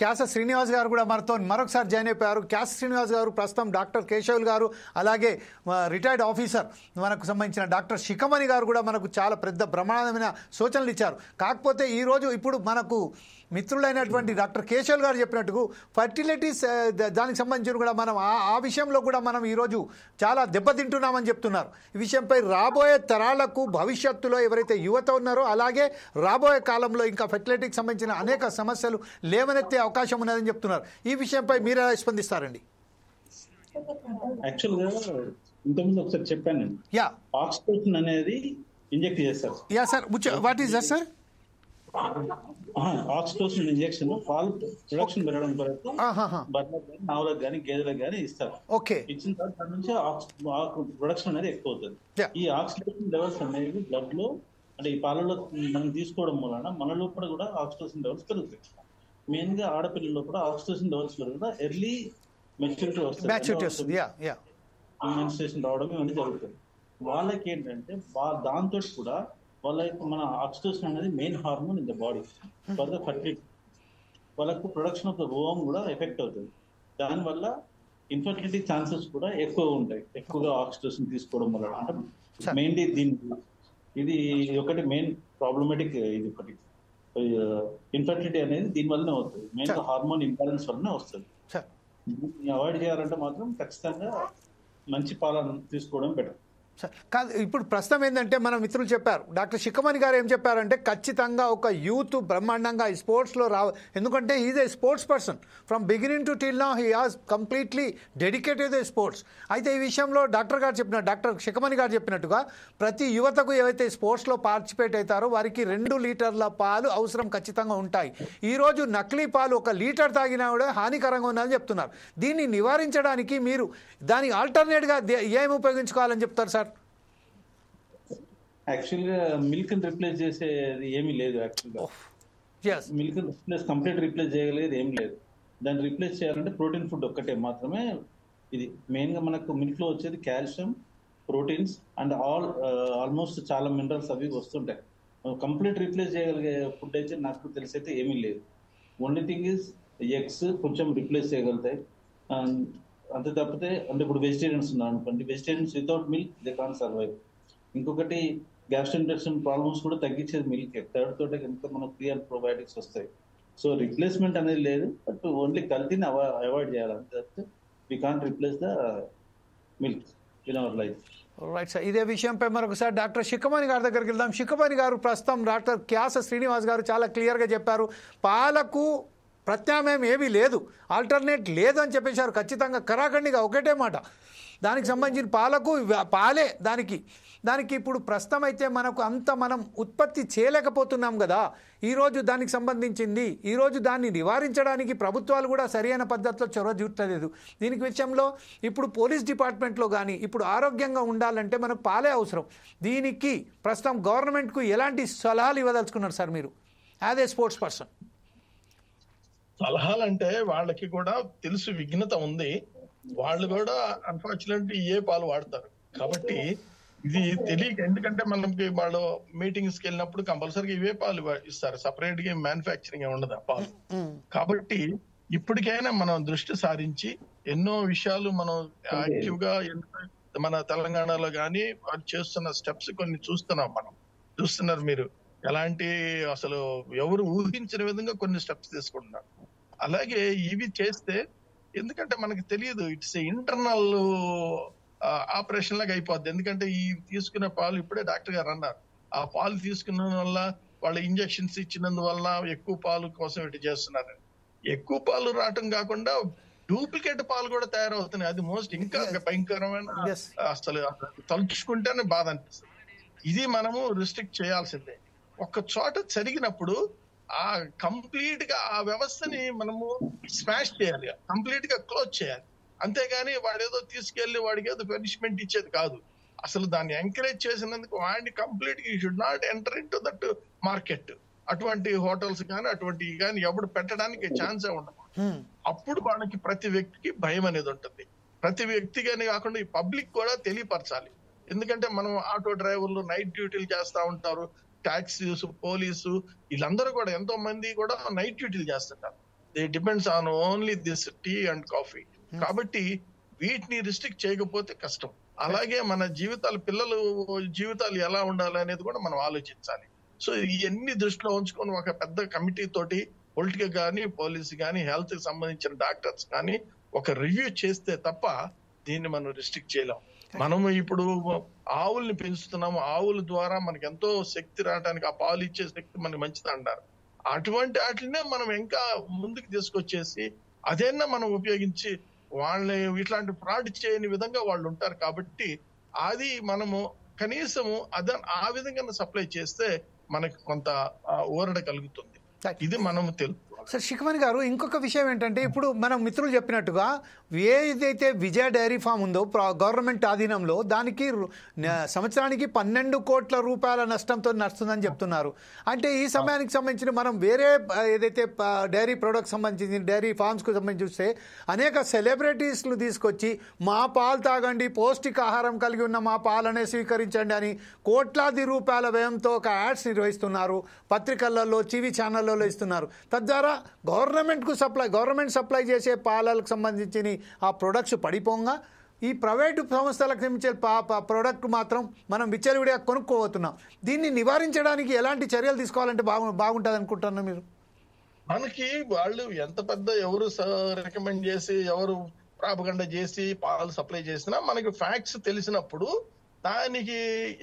క్యాస శ్రీనివాస్ గారు కూడా మనతో మరొకసారి జాయిన్ అయిపోయారు. క్యాస శ్రీనివాస్ గారు ప్రస్తుతం డాక్టర్ కేశవులు గారు, అలాగే రిటైర్డ్ ఆఫీసర్ మనకు సంబంధించిన డాక్టర్ శిఖమణి గారు కూడా మనకు చాలా పెద్ద బ్రహ్మాండమైన సూచనలు ఇచ్చారు. కాకపోతే ఈరోజు ఇప్పుడు మనకు మిత్రులైనటువంటి డాక్టర్ కేశవులు గారు చెప్పినట్టు ఫర్టిలిటీస్ దానికి సంబంధించి కూడా మనం ఆ విషయంలో కూడా మనం ఈరోజు చాలా దెబ్బతింటున్నామని చెప్తున్నారు. ఈ విషయంపై రాబోయే తరాలకు భవిష్యత్తులో ఎవరైతే యువత ఉన్నారో అలాగే రాబోయే కాలంలో ఇంకా ఫర్టిలిటీకి సంబంధించిన అనేక సమస్యలు లేవనెత్తే అవకాశం ఉన్నదని చెప్తున్నారు. ఈ విషయంపై మీరు ఎలా స్పందిస్తారండి? యాక్చువల్గా ఇంతకుముందు ఒకసారి చెప్పానండి, ఆక్సిటోసిన్ అనేది ఇంజెక్ట్ చేస్తారు. Yeah sir, what is that sir? Oxytocin injection పాలు ప్రొడక్షన్ పెరగడం కొరకు బర్రెలకు కానీ ఆవులకు కానీ గేదెలకు కానీ ఇస్తారు. ఇచ్చిన తర్వాత దాని నుంచి ప్రొడక్షన్ అనేది ఎక్కువ అవుతుంది. ఈ ఆక్సిటోసిన్ లెవెల్స్ అనేవి బ్లడ్ లో అంటే ఈ పాలలో మనం తీసుకోవడం వలన మన లోపల కూడా ఆక్సిటోసిన్ లెవెల్స్ పెరుగుతాయి. మెయిన్ గా ఆడపిల్లల్లో కూడా ఆక్సిటోసిన్ లెవెల్స్ పెరుగుతా ఎర్లీ మెచ్యూరిటీ వస్తుంది, మెన్స్ట్రుయేషన్ రావడం ఇవన్నీ జరుగుతుంది. వాళ్ళకి ఏంటంటే దాంతో కూడా వాళ్ళకి మన ఆక్సిటోసిన్ అనేది main hormone in the body for the fertility. వాళ్ళకు ప్రొడక్షన్ ఆఫ్ ద ఓవం కూడా ఎఫెక్ట్ అవుతుంది. దానివల్ల ఇన్ఫర్టిలిటీ ఛాన్సెస్ కూడా ఎక్కువ ఉంటాయి, ఎక్కువగా ఆక్సిటోసిన్ తీసుకోవడం వల్ల. అంటే మెయిన్లీ ఇది ఒకటి మెయిన్ ప్రాబ్లమేటిక్. ఇది ఒకటి ఇన్ఫర్టిలిటీ అనేది దీనివల్లనే వస్తుంది, మెయిన్ హార్మోన్ ఇంబ్యాలెన్స్ వల్లనే వస్తుంది. అవాయిడ్ చేయాలంటే మాత్రం ఖచ్చితంగా మంచి పాలను తీసుకోవడం బెటర్. కాదు, ఇప్పుడు ప్రస్తుతం ఏంటంటే మన మిత్రులు చెప్పారు, డాక్టర్ శిఖమణి గారు ఏం చెప్పారంటే ఖచ్చితంగా ఒక యూత్ బ్రహ్మాండంగా ఈ స్పోర్ట్స్లో ఎందుకంటే is a sports person from beginning to till now he has completely dedicated the sports. అయితే ఈ విషయంలో డాక్టర్ శిఖమణి గారు చెప్పినట్టుగా ప్రతి యువతకు ఏవైతే స్పోర్ట్స్లో పార్టిసిపేట్ అవుతారో వారికి 2 లీటర్ల పాలు అవసరం ఖచ్చితంగా ఉంటాయి. ఈరోజు నకిలీ పాలు 1 లీటర్ తాగినా కూడా హానికరంగా ఉందని చెప్తున్నారు. దీన్ని నివారించడానికి మీరు దానికి ఆల్టర్నేట్గా ఏమి ఉపయోగించుకోవాలని చెప్తారు సార్? యాక్చువల్గా మిల్క్ ని రిప్లేస్ చేసేది ఏమీ లేదు. యాక్చువల్గా మిల్క్ కంప్లీట్ రిప్లేస్ చేయగలిగేది ఏం లేదు. దాన్ని రిప్లేస్ చేయాలంటే ప్రోటీన్ ఫుడ్ ఒక్కటే మాత్రమే. ఇది మెయిన్ గా మనకు మిల్క్ లో వచ్చేది కాల్షియం, ప్రోటీన్స్ అండ్ ఆల్మోస్ట్ చాలా మినరల్స్ అవి వస్తుంటాయి. కంప్లీట్ రిప్లేస్ చేయగలిగే ఫుడ్ అయితే నాకు తెలిసి అయితే ఏమీ లేదు. ఓన్లీ థింగ్ ఇస్ ఎగ్స్ కొంచెం రిప్లేస్ చేయగలుగుతాయి అంతే తప్పితే. అంటే ఇప్పుడు వెజిటేరియన్స్ ఉన్నారు అనుకోండి, vegetarians without milk they can't survive. ఇంకొకటి గ్యాస్ట్రోఇంటెస్టైనల్ ప్రాబ్లమ్స్ కూడా తగ్గించేది మిల్క్. థర్డ్ తోట కనుక మనకు ఫ్రీ అండ్ ప్రోబయోటిక్స్ వస్తాయి. సో రిప్లేస్మెంట్ అనేది లేదు, బట్ ఓన్లీ కల్తీని అవాయిడ్ చేయాలి అంతే. We can't replace the milk in our life. Right sir, ఇదే విషయంపై మరొకసారి డాక్టర్ శిఖమణి గారి దగ్గరికి వెళ్దాం. శిఖమణి గారు ప్రస్తుతం డాక్టర్ క్యాస శ్రీనివాస్ గారు చాలా క్లియర్గా చెప్పారు, పాలకు ప్రత్యామ్నాయం ఏమీ లేదు, ఆల్టర్నేట్ లేదు అని చెప్పేశారు ఖచ్చితంగా కరాఖండిగా ఒకటే మాట. దానికి సంబంధించిన పాలకు పాలే దానికి ఇప్పుడు ప్రస్తుతం అయితే మనకు అంత మనం ఉత్పత్తి చేయలేకపోతున్నాం కదా. ఈరోజు దానికి సంబంధించింది ఈరోజు దాన్ని నివారించడానికి ప్రభుత్వాలు కూడా సరైన పద్ధతిలో చొరవ చూడలేదు. దీనికి విషయంలో ఇప్పుడు పోలీస్ డిపార్ట్మెంట్లో కానీ ఇప్పుడు ఆరోగ్యంగా ఉండాలంటే మనకు పాలే అవసరం. దీనికి ప్రస్తుతం గవర్నమెంట్కు ఎలాంటి సలహాలు ఇవ్వదలుచుకున్నారు సార్ మీరు యాజ్ ఏ స్పోర్ట్స్ పర్సన్? సలహాలంటే వాళ్ళకి కూడా తెలుసు, విఘ్నత ఉంది. వాళ్ళు కూడా అన్ఫార్చునేట్లీ ఏ పాలు వాడతారు కాబట్టి ఇది తెలియక, ఎందుకంటే మనకి వాళ్ళు మీటింగ్స్ కి వెళ్ళినప్పుడు కంపల్సరీగా ఇవే పాలు ఇస్తారు, సపరేట్ గా మ్యానుఫ్యాక్చరింగ్ ఉండదు ఆ పాలు. కాబట్టి ఇప్పటికైనా మనం దృష్టి సారించి ఎన్నో విషయాలు మనం యాక్టివ్ గా మన తెలంగాణలో కానీ వాళ్ళు చేస్తున్న స్టెప్స్ కొన్ని చూస్తున్నారు మీరు. ఎలాంటి అసలు ఎవరు ఊహించిన విధంగా కొన్ని స్టెప్స్ తీసుకుంటున్నారు. అలాగే ఇవి చేస్తే, ఎందుకంటే మనకి తెలియదు, ఇట్స్ ఇంటర్నల్ ఆపరేషన్ లాగా అయిపోద్ది. ఎందుకంటే ఈ తీసుకునే పాలు ఇప్పుడే డాక్టర్ గారు అన్నారు, ఆ పాలు తీసుకున్న వల్ల వాళ్ళ ఇంజక్షన్స్ ఇచ్చినందువల్ల ఎక్కువ పాలు కోసం ఇటు చేస్తున్నారు. ఎక్కువ పాలు రావటం కాకుండా డూప్లికేట్ పాలు కూడా తయారవుతున్నాయి. అది మోస్ట్ ఇంకా భయంకరమైన, అసలు తలుచుకుంటేనే బాధ అనిపిస్తుంది. ఇది మనము రిస్ట్రిక్ట్ చేయాల్సిందే. ఒక చోట జరిగినప్పుడు ఆ కంప్లీట్ గా ఆ వ్యవస్థని మనము స్మాష్ చేయాలి, కంప్లీట్ గా క్లోజ్ చేయాలి. అంతేగాని వాడేదో తీసుకెళ్లి వాడికి ఏదో పనిష్మెంట్ ఇచ్చేది కాదు. అసలు దాన్ని ఎంకరేజ్ చేసినందుకు వాడిని కంప్లీట్ గా should not enter in to that market. అటువంటి హోటల్స్ కానీ అటువంటివి కానీ ఎప్పుడు పెట్టడానికి ఛాన్సే ఉండదు. అప్పుడు వాళ్ళకి ప్రతి వ్యక్తికి భయం అనేది ఉంటుంది. ప్రతి వ్యక్తిగానే కాకుండా ఈ పబ్లిక్ కూడా తెలియపరచాలి. ఎందుకంటే మనం ఆటో డ్రైవర్లు నైట్ డ్యూటీలు చేస్తా ఉంటారు, టాక్సీస్, పోలీసు, వీళ్ళందరూ కూడా ఎంతో మంది కూడా నైట్ డ్యూటీలు చేస్తుంటారు. They depends on only this tea and coffee. కాబట్టి వీటిని రిస్ట్రిక్ట్ చేయకపోతే కష్టం. అలాగే మన జీవితాలు, పిల్లలు జీవితాలు ఎలా ఉండాలి అనేది కూడా మనం ఆలోచించాలి. సో ఇవన్నీ దృష్టిలో ఉంచుకొని ఒక పెద్ద కమిటీ తోటి పొలిటికల్ కానీ, పోలీసు కానీ, హెల్త్ కి సంబంధించిన డాక్టర్స్ కానీ ఒక రివ్యూ చేస్తే తప్ప దీన్ని మనం రిస్ట్రిక్ట్ చేయలేం. మనము ఇప్పుడు ఆవుల్ని పెంచుతున్నాము, ఆవుల ద్వారా మనకి ఎంతో శక్తి రావడానికి, ఆ పాలు ఇచ్చే శక్తి మనకి మంచిది అంటారు. అటువంటి వాటినే మనం ఇంకా ముందుకు తీసుకొచ్చేసి అదేనా మనం ఉపయోగించి వాళ్ళని ఇట్లాంటి ఫ్రాడ్ చేయని విధంగా వాళ్ళు ఉంటారు. కాబట్టి అది మనము కనీసము ఆ విధంగా సప్లై చేస్తే మనకి కొంత ఊరట కలుగుతుంది. ఇది మనం తెలుసు. సార్ శిఖమణి గారు, ఇంకొక విషయం ఏంటంటే, ఇప్పుడు మనం మిత్రులు చెప్పినట్టుగా ఏదైతే విజయ డైరీ ఫామ్ ఉందో గవర్నమెంట్ ఆధీనంలో, దానికి సంవత్సరానికి 12 కోట్ల రూపాయల నష్టంతో నడుస్తుందని చెప్తున్నారు. అంటే ఈ సమయానికి సంబంధించిన మనం వేరే ఏదైతే డైరీ ప్రొడక్ట్ సంబంధించి డైరీ ఫార్మ్స్కు సంబంధించి చూస్తే అనేక సెలబ్రిటీస్లు తీసుకొచ్చి మా పాలు తాగండి, పౌష్టికాహారం కలిగి ఉన్న మా పాలనే స్వీకరించండి అని కోట్లాది రూపాయల వ్యయంతో ఒక యాడ్స్ నిర్వహిస్తున్నారు, పత్రికలలో, టీవీ ఛానళ్లలో ఇస్తున్నారు. తద్వారా గవర్నమెంట్ సప్లై చేసే పాలకు సంబంధించిన ఆ ప్రొడక్ట్స్ పడిపోగా ఈ ప్రైవేటు సంస్థలకు సంబంధించే ప్రోడక్ట్ మాత్రం మనం విచ్చలవిడిగా కొనుక్కోబోతున్నాం. దీన్ని నివారించడానికి ఎలాంటి చర్యలు తీసుకోవాలంటే బాగుంటుంది అనుకుంటున్నారు మీరు? మనకి వాళ్ళు ఎంత పెద్ద ఎవరు రికమెండ్ చేసి, ఎవరు ప్రాపగండా చేసి పాలు సప్లై చేసినా మనకి ఫ్యాక్ట్స్ తెలిసినప్పుడు దానికి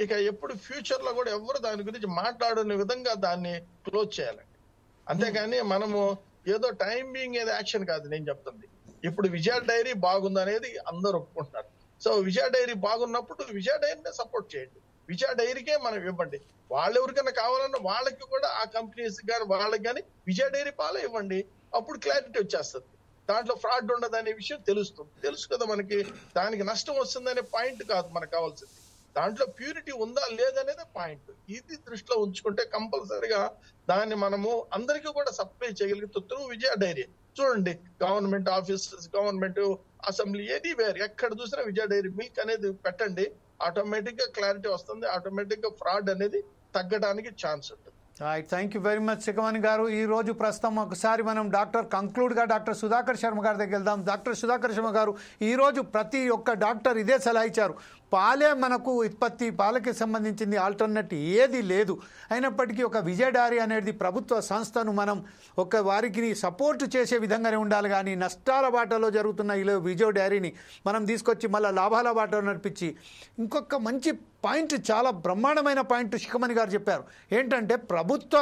ఇక ఎప్పుడు ఫ్యూచర్ లో కూడా ఎవరు దాని గురించి మాట్లాడని విధంగా దాన్ని క్లోజ్ చేయాలండి. అంతేగాని మనము ఏదో టైం బీయింగ్ ఏదో యాక్షన్ కాదు నేను చెప్తుంది. ఇప్పుడు విజయ డైరీ బాగుందనేది అందరూ ఒప్పుకుంటున్నారు. సో విజయ డైరీ బాగున్నప్పుడు విజయ డైరీనే సపోర్ట్ చేయండి, విజయ డైరీకే మనం ఇవ్వండి. వాళ్ళు ఎవరికైనా కావాలన్నా వాళ్ళకి కూడా ఆ కంపెనీస్ కానీ వాళ్ళకి కానీ విజయ డైరీ పాలే ఇవ్వండి. అప్పుడు క్లారిటీ వచ్చేస్తుంది, దాంట్లో ఫ్రాడ్ ఉండదనే విషయం తెలుసు కదా మనకి. దానికి నష్టం వస్తుందనే పాయింట్ కాదు మనకు కావాల్సింది, దాంట్లో ప్యూరిటీ ఉందా లేదనేదే పాయింట్. ఇది దృష్టిలో ఉంచుకుంటే కంపల్సరిగా దాన్ని మనము అందరికీ కూడా సప్లై చేయగలుగుతూ విజయ డైరీ చూడండి. Government offices, government assembly, anywhere ఎక్కడ చూసినా విజయ డైరీ మిల్క్ అనేది పెట్టండి, ఆటోమేటిక్ గా క్లారిటీ వస్తుంది, ఆటోమేటిక్ గా ఫ్రాడ్ అనేది తగ్గడానికి ఛాన్స్ ఉంటుంది. థ్యాంక్ యూ వెరీ మచ్ శిఖమణి గారు. ఈ రోజు ప్రస్తుతం ఒకసారి మనం డాక్టర్ సుధాకర్ శర్మ గారి దగ్గర వెళ్దాం. డాక్టర్ సుధాకర్ శర్మ గారు, ఈరోజు ప్రతి ఒక్క డాక్టర్ ఇదే సలహా ఇచ్చారు, పాలే మనకు ఉత్పత్తి, పాలకి సంబంధించింది ఆల్టర్నేట్ ఏది లేదు. అయినప్పటికీ ఒక విజయ డైరీ అనేది ప్రభుత్వ సంస్థను మనం వారికి సపోర్ట్ చేసే విధంగానే ఉండాలి, కానీ నష్టాల బాటలో జరుగుతున్న ఈ విజయ డైరీని మనం తీసుకొచ్చి మళ్ళీ లాభాల బాటలో నడిపించి, ఇంకొక మంచి పాయింట్, చాలా బ్రహ్మాండమైన పాయింట్ శిఖమణి గారు చెప్పారు. ఏంటంటే ప్రభుత్వ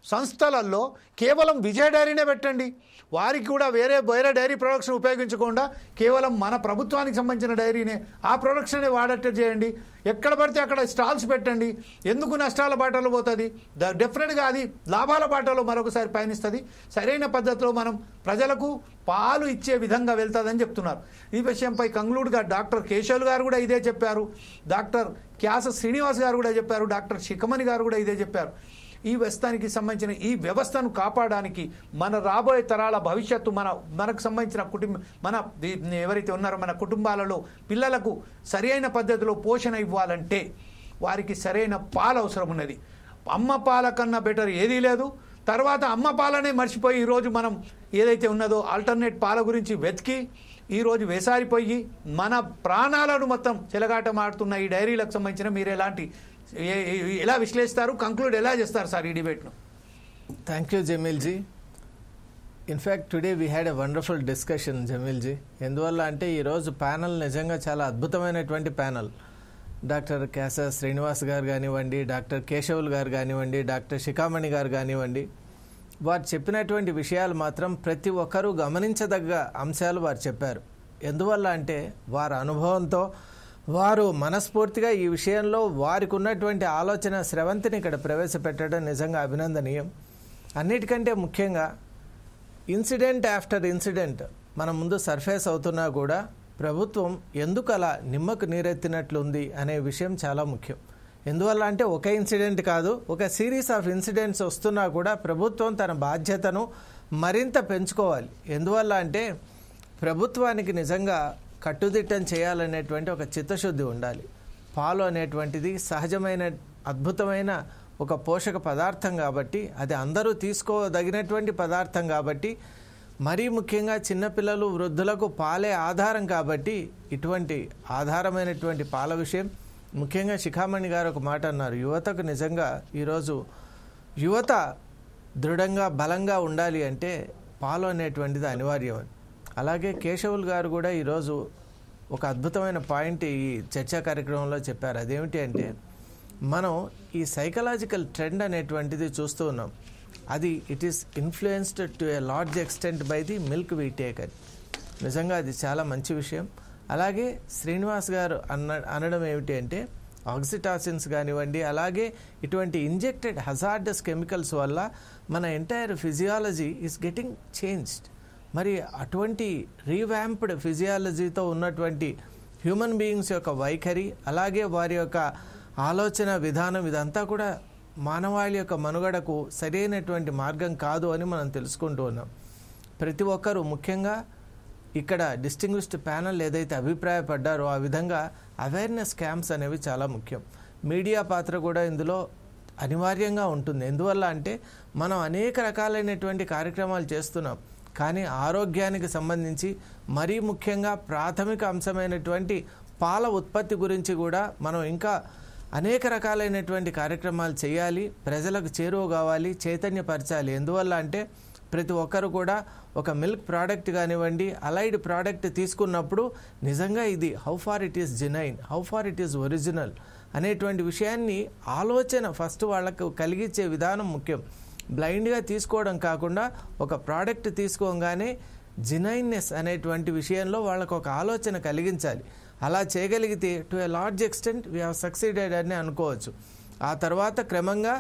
సంస్థలలో కేవలం విజయ డైరీనే పెట్టండి. వారికి కూడా వేరే డైరీ ప్రొడక్షన్ ఉపయోగించకుండా కేవలం మన ప్రభుత్వానికి సంబంధించిన డైరీనే ఆ ప్రొడక్షనే వాడట్టు చేయండి. ఎక్కడ పడితే అక్కడ స్టాల్స్ పెట్టండి. ఎందుకు నష్టాల బాటలో పోతుంది? డెఫినెట్గా అది లాభాల బాటలో మరొకసారి పయనిస్తుంది. సరైన పద్ధతిలో మనం ప్రజలకు పాలు ఇచ్చే విధంగా వెళ్తుందని చెప్తున్నారు. ఈ విషయంపై కంక్లూడ్గా డాక్టర్ కేశవులు గారు కూడా ఇదే చెప్పారు, డాక్టర్ క్యాస శ్రీనివాస్ గారు కూడా చెప్పారు, డాక్టర్ శిఖమణి గారు కూడా ఇదే చెప్పారు. ఈ వ్యవస్థానికి సంబంధించిన ఈ వ్యవస్థను కాపాడడానికి మన రాబోయే తరాల భవిష్యత్తు మనకు సంబంధించిన మన ఎవరైతే ఉన్నారో మన కుటుంబాలలో పిల్లలకు సరైన పద్ధతిలో పోషణ ఇవ్వాలంటే వారికి సరైన పాలు అవసరం ఉన్నది. అమ్మ పాల కన్నా బెటర్ ఏదీ లేదు. తర్వాత అమ్మ పాలనే మర్చిపోయి ఈరోజు మనం ఏదైతే ఉన్నదో ఆల్టర్నేట్ పాల గురించి వెతికి ఈరోజు వేసారిపోయి మన ప్రాణాలను మొత్తం చెలగాటమాడుతున్న ఈ డైరీలకు సంబంధించిన మీరు ఎలా విశ్లేషిస్తారు, కంక్లూడ్ ఎలా చేస్తారు సార్ ఈ డిబేట్ను? Thank you జమీల్జీ. In fact today we had a wonderful discussion జమీల్జీ. ఎందువల్ల అంటే ఈరోజు ప్యానల్ నిజంగా చాలా అద్భుతమైనటువంటి ప్యానల్. డాక్టర్ క్యాస శ్రీనివాస్ గారు కానివ్వండి, డాక్టర్ కేశవులు గారు కానివ్వండి, డాక్టర్ శిఖామణి గారు కానివ్వండి, వారు చెప్పినటువంటి విషయాలు మాత్రం ప్రతి ఒక్కరూ గమనించదగ్గ అంశాలు వారు చెప్పారు. ఎందువల్ల అంటే వారి అనుభవంతో వారు మనస్ఫూర్తిగా ఈ విషయంలో వారికి ఉన్నటువంటి ఆలోచన స్రవంతిని ఇక్కడ ప్రవేశపెట్టడం నిజంగా అభినందనీయం. అన్నిటికంటే ముఖ్యంగా ఇన్సిడెంట్ ఆఫ్టర్ ఇన్సిడెంట్ మన ముందు సర్ఫేస్ అవుతున్నా కూడా ప్రభుత్వం ఎందుకు అలా నిమ్మకు నీరెత్తినట్లుంది అనే విషయం చాలా ముఖ్యం. ఎందువల్ల అంటే ఒక ఇన్సిడెంట్ కాదు, ఒక సిరీస్ ఆఫ్ ఇన్సిడెంట్స్ వస్తున్నా కూడా ప్రభుత్వం తన బాధ్యతను మరింత పెంచుకోవాలి. ఎందువల్ల అంటే ప్రభుత్వానికి నిజంగా కట్టుదిట్టం చేయాలనేటువంటి ఒక చిత్తశుద్ధి ఉండాలి. పాలు అనేటువంటిది సహజమైన అద్భుతమైన ఒక పోషక పదార్థం కాబట్టి, అది అందరూ తీసుకోదగినటువంటి పదార్థం కాబట్టి, మరీ ముఖ్యంగా చిన్నపిల్లలు వృద్ధులకు పాలే ఆధారం కాబట్టి ఇటువంటి ఆధారమైనటువంటి పాల విషయం ముఖ్యంగా శిఖామణి గారు ఒక మాట అన్నారు, యువతకు నిజంగా ఈరోజు యువత దృఢంగా బలంగా ఉండాలి అంటే పాలు అనేటువంటిది అనివార్యమని. అలాగే కేశవులు గారు కూడా ఈరోజు ఒక అద్భుతమైన పాయింట్ ఈ చర్చా కార్యక్రమంలో చెప్పారు. అదేమిటి అంటే మనం ఈ సైకలాజికల్ ట్రెండ్ అనేటువంటిది చూస్తూ ఉన్నాం. అది it is influenced to a large extent by the milk we take అని. నిజంగా అది చాలా మంచి విషయం. అలాగే శ్రీనివాస్ గారు అనడం ఏమిటి అంటే ఆక్సిటాసిన్స్ కానివ్వండి, అలాగే ఇటువంటి ఇంజెక్టెడ్ హజార్డస్ కెమికల్స్ వల్ల మన entire physiology is getting changed. మరి అటువంటి రీవ్యాంప్డ్ ఫిజియాలజీతో ఉన్నటువంటి హ్యూమన్ బీయింగ్స్ యొక్క వైఖరి, అలాగే వారి యొక్క ఆలోచన విధానం, ఇదంతా కూడా మానవాళి యొక్క మనుగడకు సరైనటువంటి మార్గం కాదు అని మనం తెలుసుకుంటూ ఉన్నాం. ప్రతి ఒక్కరూ ముఖ్యంగా ఇక్కడ డిస్టింగ్విష్డ్ ప్యానల్ ఏదైతే అభిప్రాయపడ్డారో ఆ విధంగా అవేర్నెస్ క్యాంప్స్ అనేవి చాలా ముఖ్యం. మీడియా పాత్ర కూడా ఇందులో అనివార్యంగా ఉంటుంది. ఎందువల్ల అంటే మనం అనేక రకాలైనటువంటి కార్యక్రమాలు చేస్తున్నాం, కానీ ఆరోగ్యానికి సంబంధించి మరీ ముఖ్యంగా ప్రాథమిక అంశమైనటువంటి పాల ఉత్పత్తి గురించి కూడా మనం ఇంకా అనేక రకాలైనటువంటి కార్యక్రమాలు చేయాలి, ప్రజలకు చేరువ కావాలి, చైతన్యపరచాలి. ఎందువల్ల అంటే ప్రతి ఒక్కరు కూడా ఒక మిల్క్ ప్రోడక్ట్ కానివ్వండి, అలైడ్ ప్రోడక్ట్ తీసుకున్నప్పుడు నిజంగా ఇది how far it is genuine, how far it is original అనేటువంటి విషయాన్ని ఆలోచన ఫస్ట్ వాళ్ళకు కలిగించే విధానం ముఖ్యం. బ్లైండ్గా తీసుకోవడం కాకుండా ఒక ప్రోడక్ట్ తీసుకోగానే జెన్యూన్నెస్ అనేటువంటి విషయంలో వాళ్ళకు ఒక ఆలోచన కలిగించాలి. అలా చేయగలిగితే to a large extent we have succeeded అని అనుకోవచ్చు. ఆ తర్వాత క్రమంగా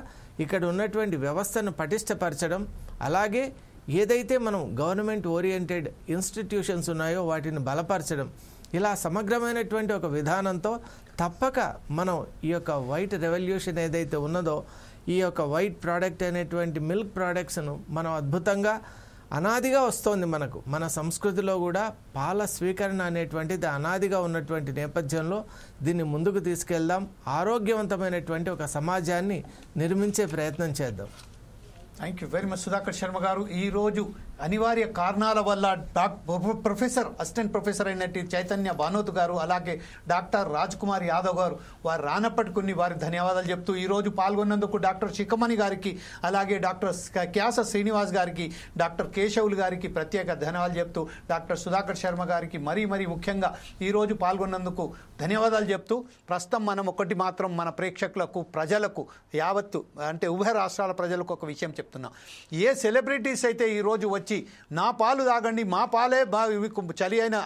ఇక్కడ ఉన్నటువంటి వ్యవస్థను పటిష్టపరచడం, అలాగే ఏదైతే మనం గవర్నమెంట్ ఓరియంటెడ్ ఇన్స్టిట్యూషన్స్ ఉన్నాయో వాటిని బలపరచడం, ఇలా సమగ్రమైనటువంటి ఒక విధానంతో తప్పక మనం ఈ యొక్క వైట్ రెవల్యూషన్ ఏదైతే ఉన్నదో ఈ యొక్క వైట్ ప్రోడక్ట్ అనేటువంటి మిల్క్ ప్రోడక్ట్స్ను మనం అద్భుతంగా అనాదిగా వస్తోంది. మన సంస్కృతిలో కూడా పాల స్వీకరణ అనేటువంటిది అనాదిగా ఉన్నటువంటి నేపథ్యంలో దీన్ని ముందుకు తీసుకెళ్దాం, ఆరోగ్యవంతమైనటువంటి ఒక సమాజాన్ని నిర్మించే ప్రయత్నం చేద్దాం. Thank you very much Sudhakar Sharma గారు. ఈరోజు అనివార్య కారణాల వల్ల అసిస్టెంట్ ప్రొఫెసర్ అయినట్టు చైతన్య భానోత్ గారు, అలాగే డాక్టర్ రాజ్ కుమార్ యాదవ్ గారు వారు రానప్పటికీ వారికి ధన్యవాదాలు చెప్తూ ఈరోజు పాల్గొన్నందుకు డాక్టర్ శిఖమణి గారికి, అలాగే డాక్టర్ క్యాస శ్రీనివాస్ గారికి, డాక్టర్ కేశవులు గారికి ప్రత్యేక ధన్యవాదాలు చెప్తూ డాక్టర్ సుధాకర్ శర్మ గారికి మరీ ముఖ్యంగా ఈరోజు పాల్గొన్నందుకు ధన్యవాదాలు చెప్తూ ప్రస్తుతం మనం ఒకటి మాత్రం మన ప్రేక్షకులకు, ప్రజలకు, యావత్తు అంటే ఉభయ రాష్ట్రాల ప్రజలకు ఒక విషయం చెప్తున్నాం. ఏ సెలబ్రిటీస్ అయితే ఈరోజు వచ్చి నా పాలు తాగండి, మా పాలే చలి అయిన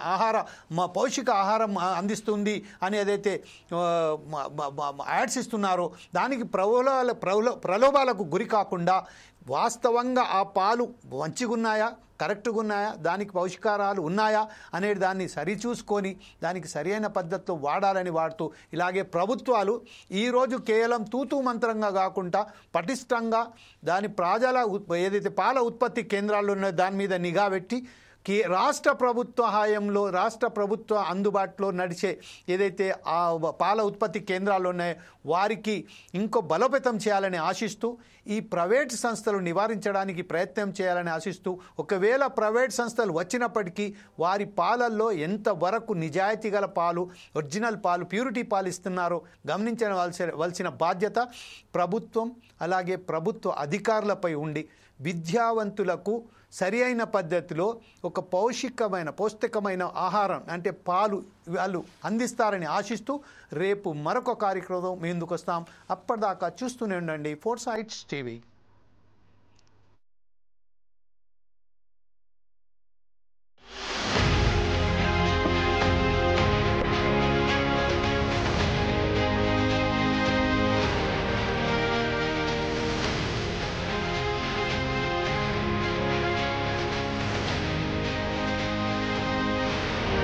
మా పౌష్టిక ఆహారం అందిస్తుంది అని ఏదైతే యాడ్స్ ఇస్తున్నారో దానికి ప్రలోభాలకు గురి కాకుండా వాస్తవంగా ఆ పాలు మంచిగున్నాయా, కరెక్ట్గా ఉన్నాయా, దానికి పౌష్టికారాలు ఉన్నాయా అనేది దాన్ని సరిచూసుకొని దానికి సరైన పద్ధతిలో వాడాలని వాడుతూ, ఇలాగే ప్రభుత్వాలు ఈరోజు కేవలం తూతూ మంత్రంగా కాకుండా పటిష్టంగా దాని ప్రజల ఏదైతే పాల ఉత్పత్తి కేంద్రాలు ఉన్నాయో దాని మీద నిఘా పెట్టి రాష్ట్ర ప్రభుత్వ హాయంలో, రాష్ట్ర ప్రభుత్వ అందుబాటులో నడిచే ఏదైతే ఆ పాల ఉత్పత్తి కేంద్రాలు ఉన్నాయో వారికి ఇంకో బలోపేతం చేయాలని ఆశిస్తూ, ఈ ప్రైవేట్ సంస్థలు నివారించడానికి ప్రయత్నం చేయాలని ఆశిస్తూ, ఒకవేళ ప్రైవేట్ సంస్థలు వచ్చినప్పటికీ వారి పాలల్లో ఎంతవరకు నిజాయితీ గల పాలు, ఒరిజినల్ పాలు, ప్యూరిటీ పాలు ఇస్తున్నారో గమనించవలసిన బాధ్యత ప్రభుత్వం అలాగే ప్రభుత్వ అధికారులపై ఉండి విద్యావంతులకు సరి అయిన పద్ధతిలో ఒక పౌష్టికమైన ఆహారం అంటే పాలు వాళ్ళు అందిస్తారని ఆశిస్తూ రేపు మరొక కార్యక్రమం మీ ముందుకు వస్తాం. అప్పటిదాకా చూస్తూనే ఉండండి ఫోర్సైట్స్ టీవీ.